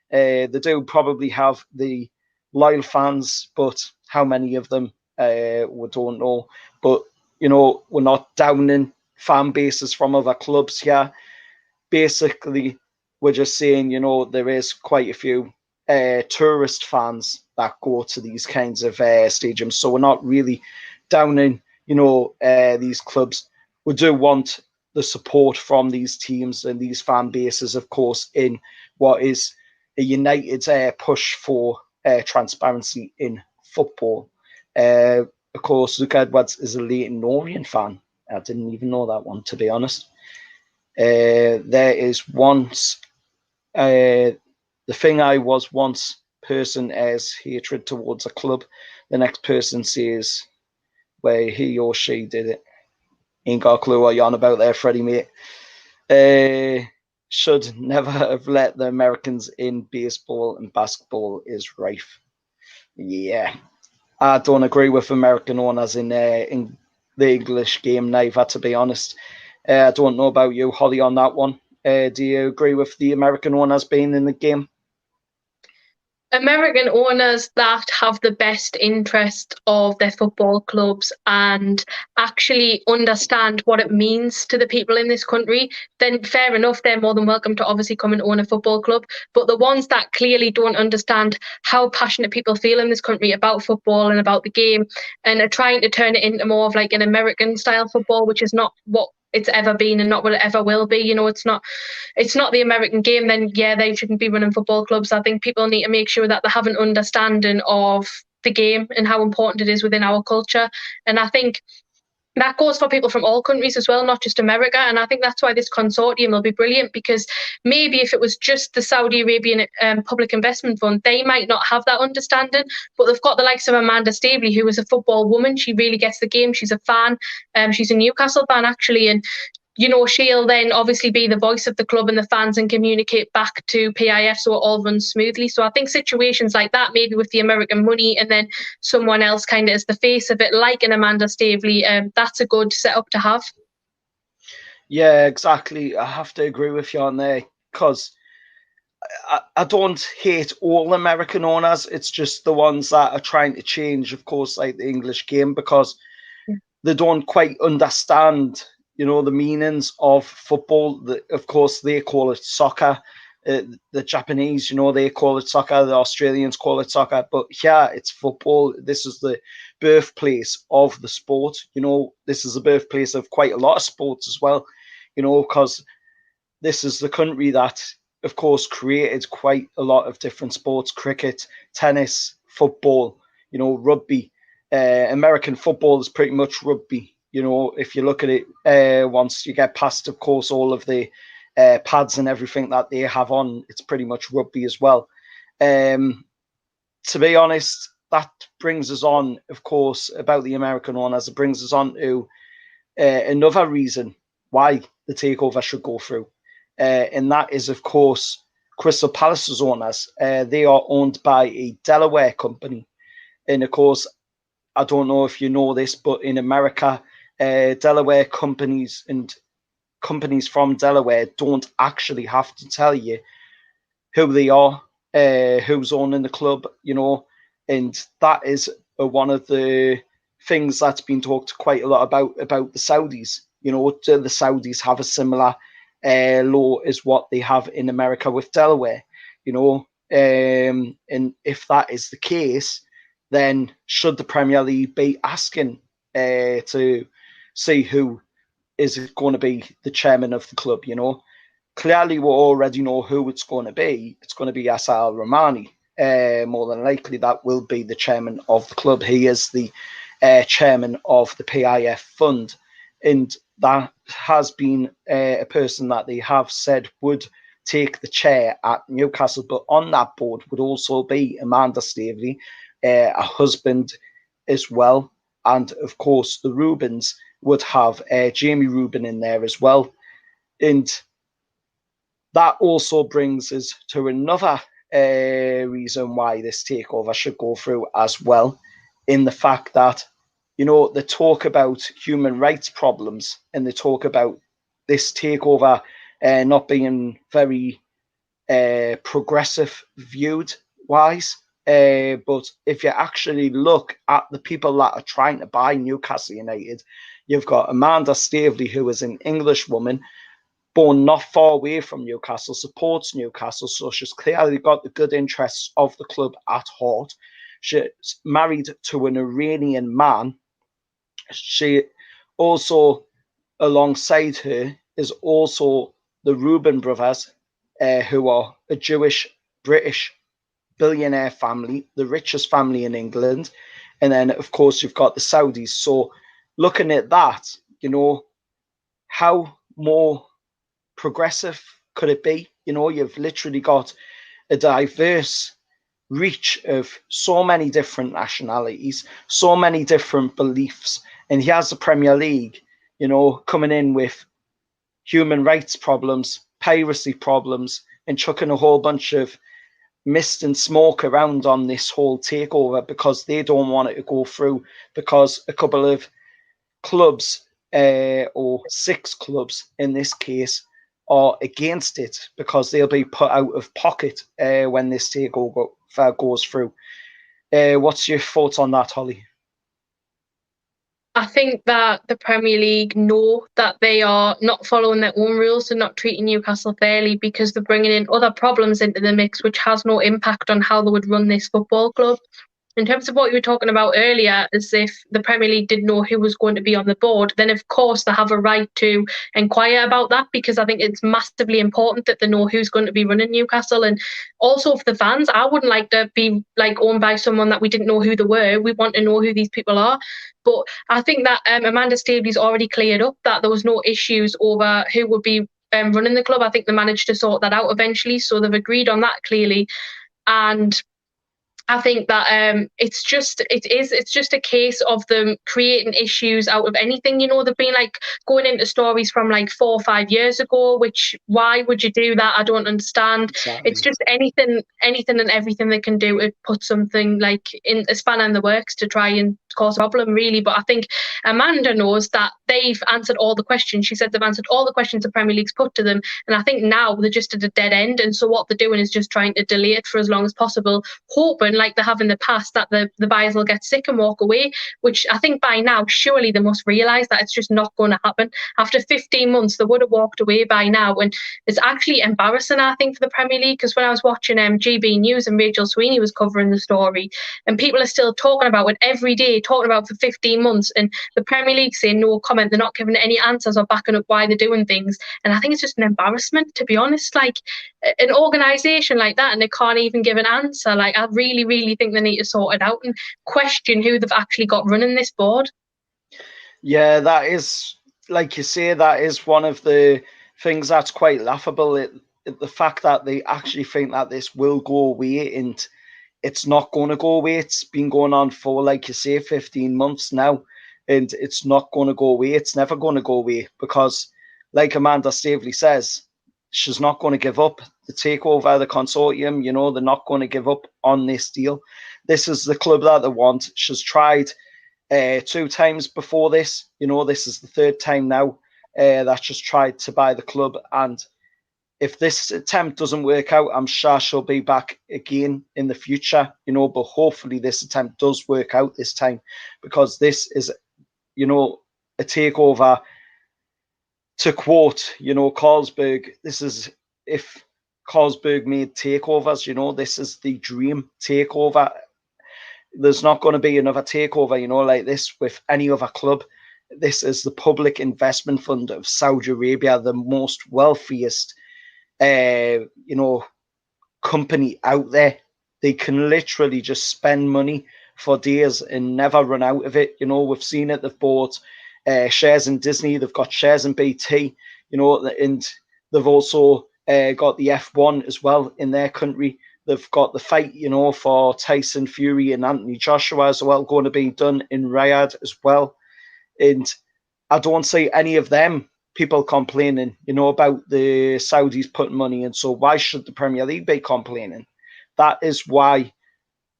They do probably have the loyal fans, but how many of them? We don't know. But, we're not downing fan bases from other clubs here. Basically, we're just saying, there is quite a few tourist fans that go to these kinds of stadiums. So we're not really downing, these clubs. We do want the support from these teams and these fan bases, of course, in what is a united push for transparency in football. Of course, Luke Edwards is a Leyton Orient fan. I didn't even know that one, to be honest. There is once the thing I was once person as hatred towards a club. The next person says where he or she did it. Ain't got a clue what you're on about there, Freddie, mate. Should never have let the Americans in baseball and basketball is rife. Yeah, I don't agree with American owners in the English game neither, to be honest. I don't know about you, Holly, on that one. Do you agree with the American owners being in the game? American owners that have the best interest of their football clubs and actually understand what it means to the people in this country, then fair enough, they're more than welcome to obviously come and own a football club. But the ones that clearly don't understand how passionate people feel in this country about football and about the game and are trying to turn it into more of like an American style football, which is not what it's ever been and not what it ever will be. It's not the American game, then yeah, they shouldn't be running football clubs. I think people need to make sure that they have an understanding of the game and how important it is within our culture. And I think that goes for people from all countries as well, not just America. And I think that's why this consortium will be brilliant, because maybe if it was just the Saudi Arabian Public Investment Fund, they might not have that understanding. But they've got the likes of Amanda Staveley, who is a football woman. She really gets the game. She's a fan. She's a Newcastle fan, actually. And she'll then obviously be the voice of the club and the fans and communicate back to PIF so it all runs smoothly. So I think situations like that, maybe with the American money and then someone else kind of as the face of it, like an Amanda Staveley, that's a good setup to have. Yeah, exactly. I have to agree with you on there, because I don't hate all American owners. It's just the ones that are trying to change, of course, like the English game, because they don't quite understand the meanings of football. Of course, they call it soccer. The Japanese, they call it soccer. The Australians call it soccer. But yeah, it's football. This is the birthplace of the sport. This is the birthplace of quite a lot of sports as well, because this is the country that, of course, created quite a lot of different sports: cricket, tennis, football, rugby. American football is pretty much rugby. If you look at it, once you get past, of course, all of the pads and everything that they have on, it's pretty much rugby as well. To be honest, that brings us on, of course, about the American owners. It brings us on to another reason why the takeover should go through. And that is, of course, Crystal Palace's owners. They are owned by a Delaware company. And, of course, I don't know if you know this, but in America, Delaware companies and companies from Delaware don't actually have to tell you who they are, who's owning the club, and that is one of the things that's been talked quite a lot about the Saudis. The Saudis have a similar law as what they have in America with Delaware, and if that is the case, then should the Premier League be asking to see who is going to be the chairman of the club? Clearly we already know who it's going to be. It's going to be Yasser Al-Rahmani. More than likely that will be the chairman of the club. He is the chairman of the PIF fund, and that has been a person that they have said would take the chair at Newcastle. But on that board would also be Amanda Staveley, a husband as well, and of course the Rubens would have Jamie Rubin in there as well. And that also brings us to another reason why this takeover should go through as well, in the fact that, they talk about human rights problems and they talk about this takeover not being very progressive viewed wise. But if you actually look at the people that are trying to buy Newcastle United, you've got Amanda Staveley, who is an English woman, born not far away from Newcastle, supports Newcastle, so she's clearly got the good interests of the club at heart. She's married to an Iranian man. She also, alongside her, is also the Reuben brothers, who are a Jewish British billionaire family, the richest family in England. And then, of course, you've got the Saudis. So looking at that, how more progressive could it be? You've literally got a diverse reach of so many different nationalities, so many different beliefs. And he has the Premier League, coming in with human rights problems, piracy problems, and chucking a whole bunch of mist and smoke around on this whole takeover because they don't want it to go through, because a couple of clubs, or 6 clubs in this case, are against it because they'll be put out of pocket when this takeover goes through. What's your thoughts on that, Holly? I think that the Premier League know that they are not following their own rules and not treating Newcastle fairly, because they're bringing in other problems into the mix, which has no impact on how they would run this football club. In terms of what you were talking about earlier, as if the Premier League didn't know who was going to be on the board, then of course they have a right to inquire about that, because I think it's massively important that they know who's going to be running Newcastle. And also for the fans, I wouldn't like to be owned by someone that we didn't know who they were. We want to know who these people are. But I think that Amanda Staveley's already cleared up that there was no issues over who would be running the club. I think they managed to sort that out eventually, so they've agreed on that clearly. And I think that it's just a case of them creating issues out of anything. They've been going into stories from 4 or 5 years ago, which, why would you do that? I don't understand. Exactly. It's just anything and everything they can do to put something in a spanner in the works to try and cause a problem, really. But I think Amanda knows that they've answered all the questions. She said they've answered all the questions the Premier League's put to them, and I think now they're just at a dead end. And so what they're doing is just trying to delay it for as long as possible, hoping, like they have in the past, that the buyers will get sick and walk away, which I think by now surely they must realise that it's just not going to happen. After 15 months they would have walked away by now, and it's actually embarrassing, I think, for the Premier League, because when I was watching GB News and Rachel Sweeney was covering the story, and people are still talking about it every day, talking about it for 15 months, and the Premier League saying no comment, they're not giving any answers or backing up why they're doing things. And I think it's just an embarrassment, to be honest. An organisation like that, and they can't even give an answer. I really, really think they need to sort it out and question who they've actually got running this board. Yeah, that is, like you say, that is one of the things that's quite laughable. The fact that they actually think that this will go away, and it's not going to go away. It's been going on for, like you say, 15 months now, and it's not going to go away. It's never going to go away, because, like Amanda Staveley says, she's not going to give up the takeover, the consortium. They're not going to give up on this deal. This is the club that they want. She's tried 2 times before this. This is the 3rd time now that she's tried to buy the club. And if this attempt doesn't work out, I'm sure she'll be back again in the future, but hopefully this attempt does work out this time, because this is, a takeover. To quote, Carlsberg, this is, if Carlsberg made takeovers, this is the dream takeover. There's not going to be another takeover, like this with any other club. This is the public investment fund of Saudi Arabia, the most wealthiest, company out there. They can literally just spend money for days and never run out of it. We've seen it. They've bought shares in Disney, they've got shares in BT, and they've also got the F1 as well in their country. They've got the fight, for Tyson Fury and Anthony Joshua as well, going to be done in Riyadh as well. And I don't see any of them people complaining, about the Saudis putting money in. So why should the Premier League be complaining? That is why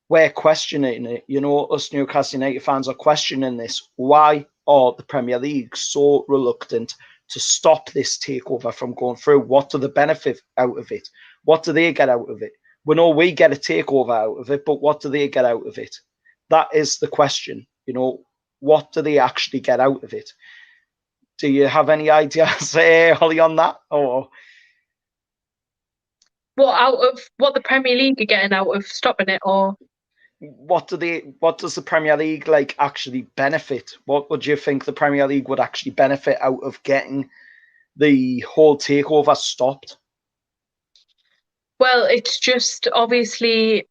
we're questioning it. Us Newcastle United fans are questioning this. Why are the Premier League so reluctant to stop this takeover from going through? What do they benefit out of it? What do they get out of it? We know we get a takeover out of it, but what do they get out of it? That is the question. What do they actually get out of it? Do you have any ideas, Holly, on that? Or what the Premier League are getting out of stopping it, or what does the Premier League like actually benefit? What would you think the Premier League would actually benefit out of getting the whole takeover stopped? well, it's just obviously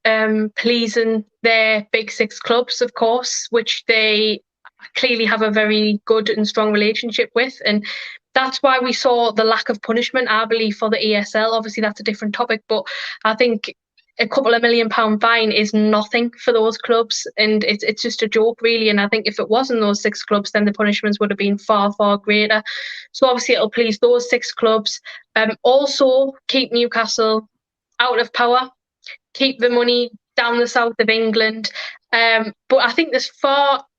pleasing their big six clubs, of course, which they clearly have a very good and strong relationship with. And that's why we saw the lack of punishment, I believe, for the ESL. Obviously, that's a different topic, but I think a couple of £1 million fine is nothing for those clubs, and it's just a joke, really. And I think if it wasn't those six clubs, then the punishments would have been far, far greater. So obviously, it'll please those six clubs. Also, keep Newcastle out of power, keep the money down the south of England. But I think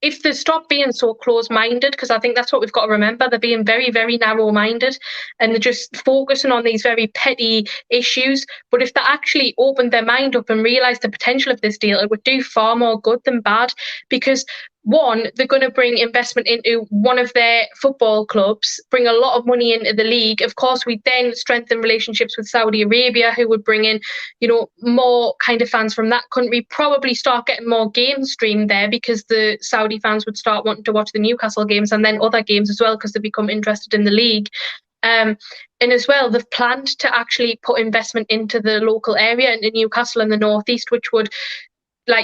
if they stop being so close-minded, because I think that's what we've got to remember, they're being very, very narrow-minded, and they're just focusing on these very petty issues. But if they actually opened their mind up and realised the potential of this deal, it would do far more good than bad. Because one, they're going to bring investment into one of their football clubs, bring a lot of money into the league. Of course, we then strengthen relationships with Saudi Arabia, who would bring in, more kind of fans from that country, probably start getting more games streamed there, because the Saudi fans would start wanting to watch the Newcastle games and then other games as well, because they become interested in the league. And as well, they've planned to actually put investment into the local area, into Newcastle and the northeast, which would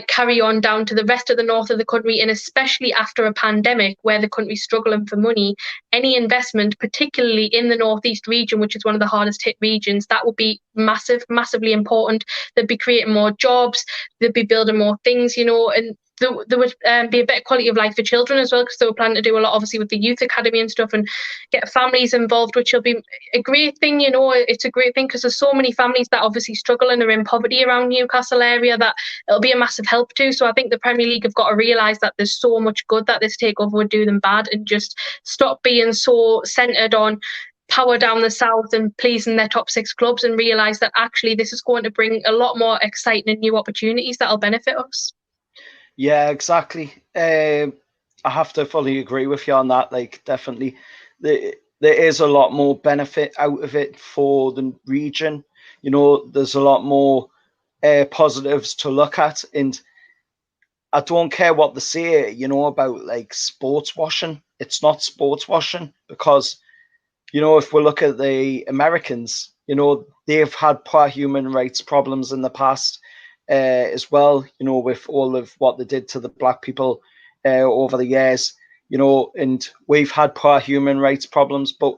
carry on down to the rest of the north of the country. And especially after a pandemic where the country's struggling for money, any investment, particularly in the northeast region, which is one of the hardest hit regions, that would be massively important. They'd be creating more jobs, they'd be building more things, and there would be a better quality of life for children as well, because they were planning to do a lot, obviously, with the youth academy and stuff, and get families involved, which will be a great thing. It's a great thing, because there's so many families that obviously struggle and are in poverty around Newcastle area, that it'll be a massive help to. So I think the Premier League have got to realise that there's so much good that this takeover would do them bad, and just stop being so centred on power down the south and pleasing their top six clubs, and realise that actually this is going to bring a lot more exciting and new opportunities that'll benefit us. Yeah, exactly. I have to fully agree with you on that. Definitely, there is a lot more benefit out of it for the region. There's a lot more positives to look at, and I don't care what they say, about sports washing. It's not sports washing, because if we look at the Americans, they've had poor human rights problems in the past. As well, with all of what they did to the black people over the years, and we've had poor human rights problems. But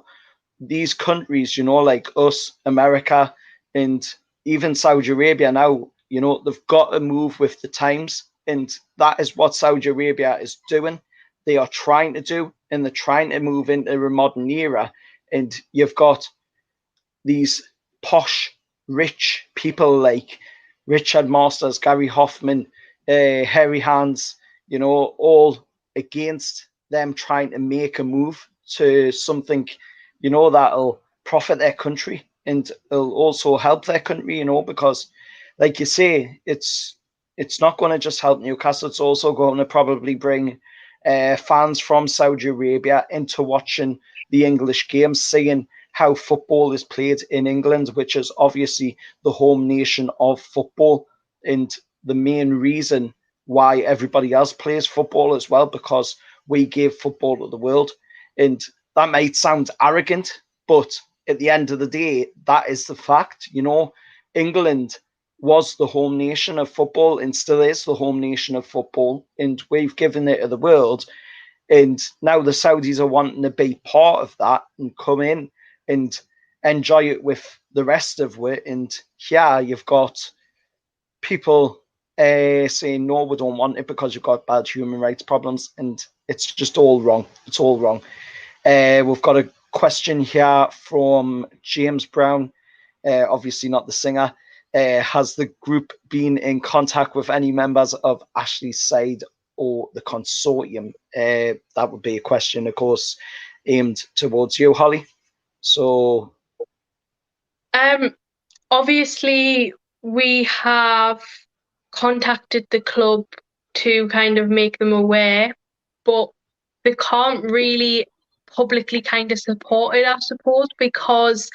these countries, like us, America, and even Saudi Arabia now, they've got to move with the times. And that is what Saudi Arabia is doing. They are trying to do, and they're trying to move into a modern era. And you've got these posh, rich people like Richard Masters, Gary Hoffman, Harry Hans, all against them trying to make a move to something, that'll profit their country and it'll also help their country, because, like you say, it's not going to just help Newcastle. It's also going to probably bring fans from Saudi Arabia into watching the English games, seeing how football is played in England, which is obviously the home nation of football, and the main reason why everybody else plays football as well, because we gave football to the world. And that might sound arrogant, but at the end of the day, that is the fact. England was the home nation of football and still is the home nation of football, and we've given it to the world. And now the Saudis are wanting to be part of that and come in and enjoy it with the rest of it. And yeah, you've got people saying, no, we don't want it because you've got bad human rights problems. And it's just all wrong. It's all wrong. We've got a question here from James Brown, obviously not the singer. Has the group been in contact with any members of Ashley's side or the consortium? That would be a question, of course, aimed towards you, Holly. So, obviously, we have contacted the club to kind of make them aware, but they can't really publicly kind of supported, I suppose, because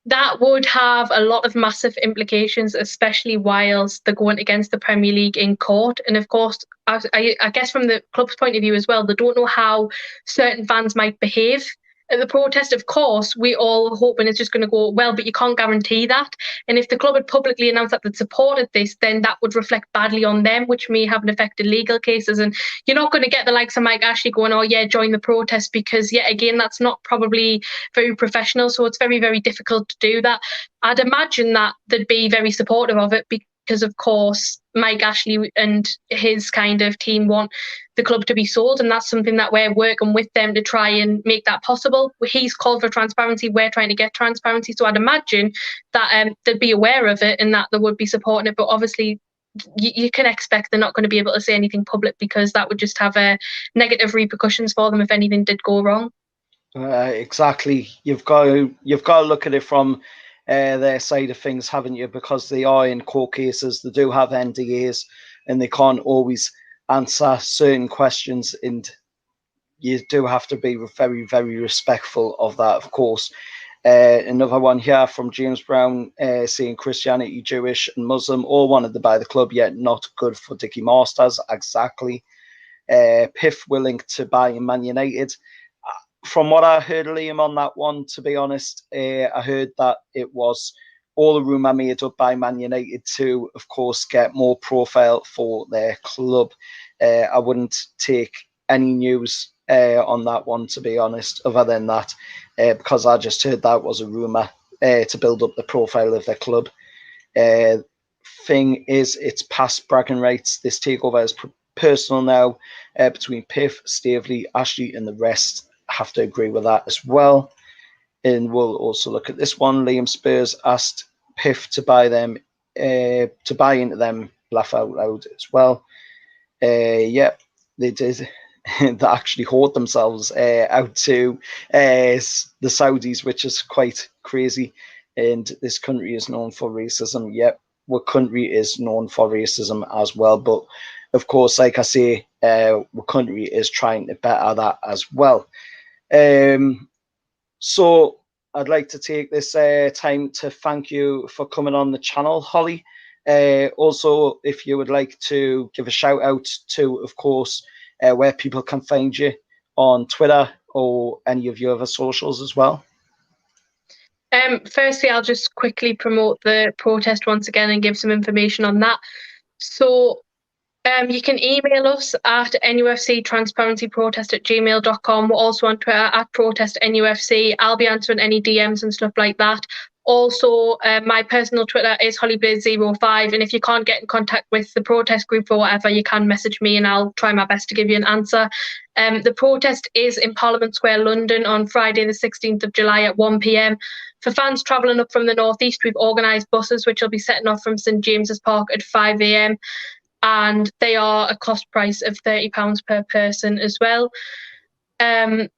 that would have a lot of massive implications, especially whilst they're going against the Premier League in court. And of course, I guess from the club's point of view as well, they don't know how certain fans might behave at the protest. Of course, we all hoping it's just going to go well, but you can't guarantee that. And if the club had publicly announced that they'd supported this, then that would reflect badly on them, which may have an effect in legal cases. And you're not going to get the likes of Mike Ashley going, oh yeah, join the protest, because yet again, that's not probably very professional. So it's very, very difficult to do that. I'd imagine that they'd be very supportive of it, because of course Mike Ashley and his kind of team want the club to be sold, and that's something that we're working with them to try and make that possible. He's called for transparency, we're trying to get transparency, so I'd imagine that they'd be aware of it and that they would be supporting it. But obviously you can expect they're not going to be able to say anything public, because that would just have negative repercussions for them if anything did go wrong. Exactly. You've got to look at it from their side of things, haven't you? Because they are in court cases, they do have NDAs, and they can't always answer certain questions, and you do have to be very, very respectful of that, of course. Another one here from James Brown, saying Christianity, Jewish and Muslim all wanted to buy the club, yet not good for Dickie Masters. Exactly. Piff willing to buy Man United. From what I heard, Liam, on that one, to be honest, I heard that it was all a rumour made up by Man United to, of course, get more profile for their club. I wouldn't take any news on that one, to be honest, other than that, because I just heard that was a rumour to build up the profile of their club. Thing is, it's past bragging rights. This takeover is personal now, between Piff, Staveley, Ashley and the rest. Have to agree with that as well. And we'll also look at this one. Liam Spurs asked Piff to buy them, to buy into them, laugh out loud as well. Yeah, they did. They actually hoard themselves out to the Saudis, which is quite crazy. And this country is known for racism. Yep, our country is known for racism as well. But of course, like I say, our country is trying to better that as well. So I'd like to take this time to thank you for coming on the channel, Holly. Also, if you would like to give a shout out to, of course, where people can find you on Twitter or any of your other socials as well. Firstly, I'll just quickly promote the protest once again and give some information on that. So you can email us at nufctransparencyprotest@gmail.com. We're also on Twitter at protestnufc. I'll be answering any DMs and stuff like that. Also, my personal Twitter is hollyblade05, and if you can't get in contact with the protest group or whatever, you can message me and I'll try my best to give you an answer. The protest is in Parliament Square, London, on Friday the 16th of July at 1 p.m. For fans travelling up from the northeast, we've organised buses which will be setting off from St James's Park at 5 a.m. and they are a cost price of £30 per person as well. And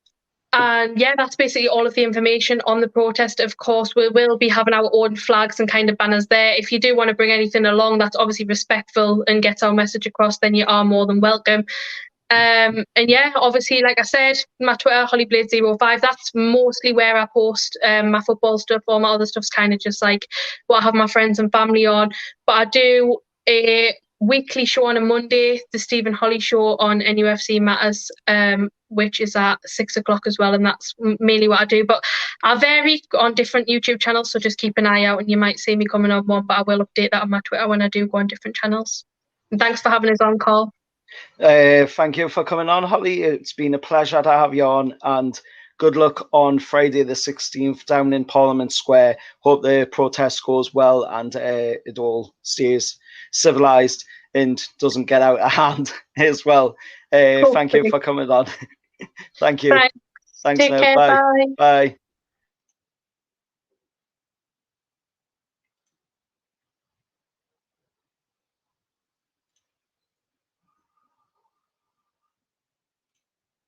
yeah, that's basically all of the information on the protest. Of course, we will be having our own flags and kind of banners there. If you do want to bring anything along that's obviously respectful and gets our message across, then you are more than welcome. And yeah, obviously, like I said, my Twitter, hollyblade05, that's mostly where I post my football stuff. All my other stuff's kind of just like what I have my friends and family on. But I do a weekly show on a Monday, the Stephen Holly show on NUFC Matters, which is at 6 o'clock as well, and that's mainly what I do. But I vary on different YouTube channels, so just keep an eye out and you might see me coming on one, but I will update that on my Twitter when I do go on different channels. And thanks for having us on, Carl. Thank you for coming on, Holly. It's been a pleasure to have you on, and good luck on Friday the 16th down in Parliament Square. Hope the protest goes well and it all stays civilized and doesn't get out of hand as well. Thank you for coming on. Thank you. Thanks. Thanks. Take care. Bye. Bye. Bye.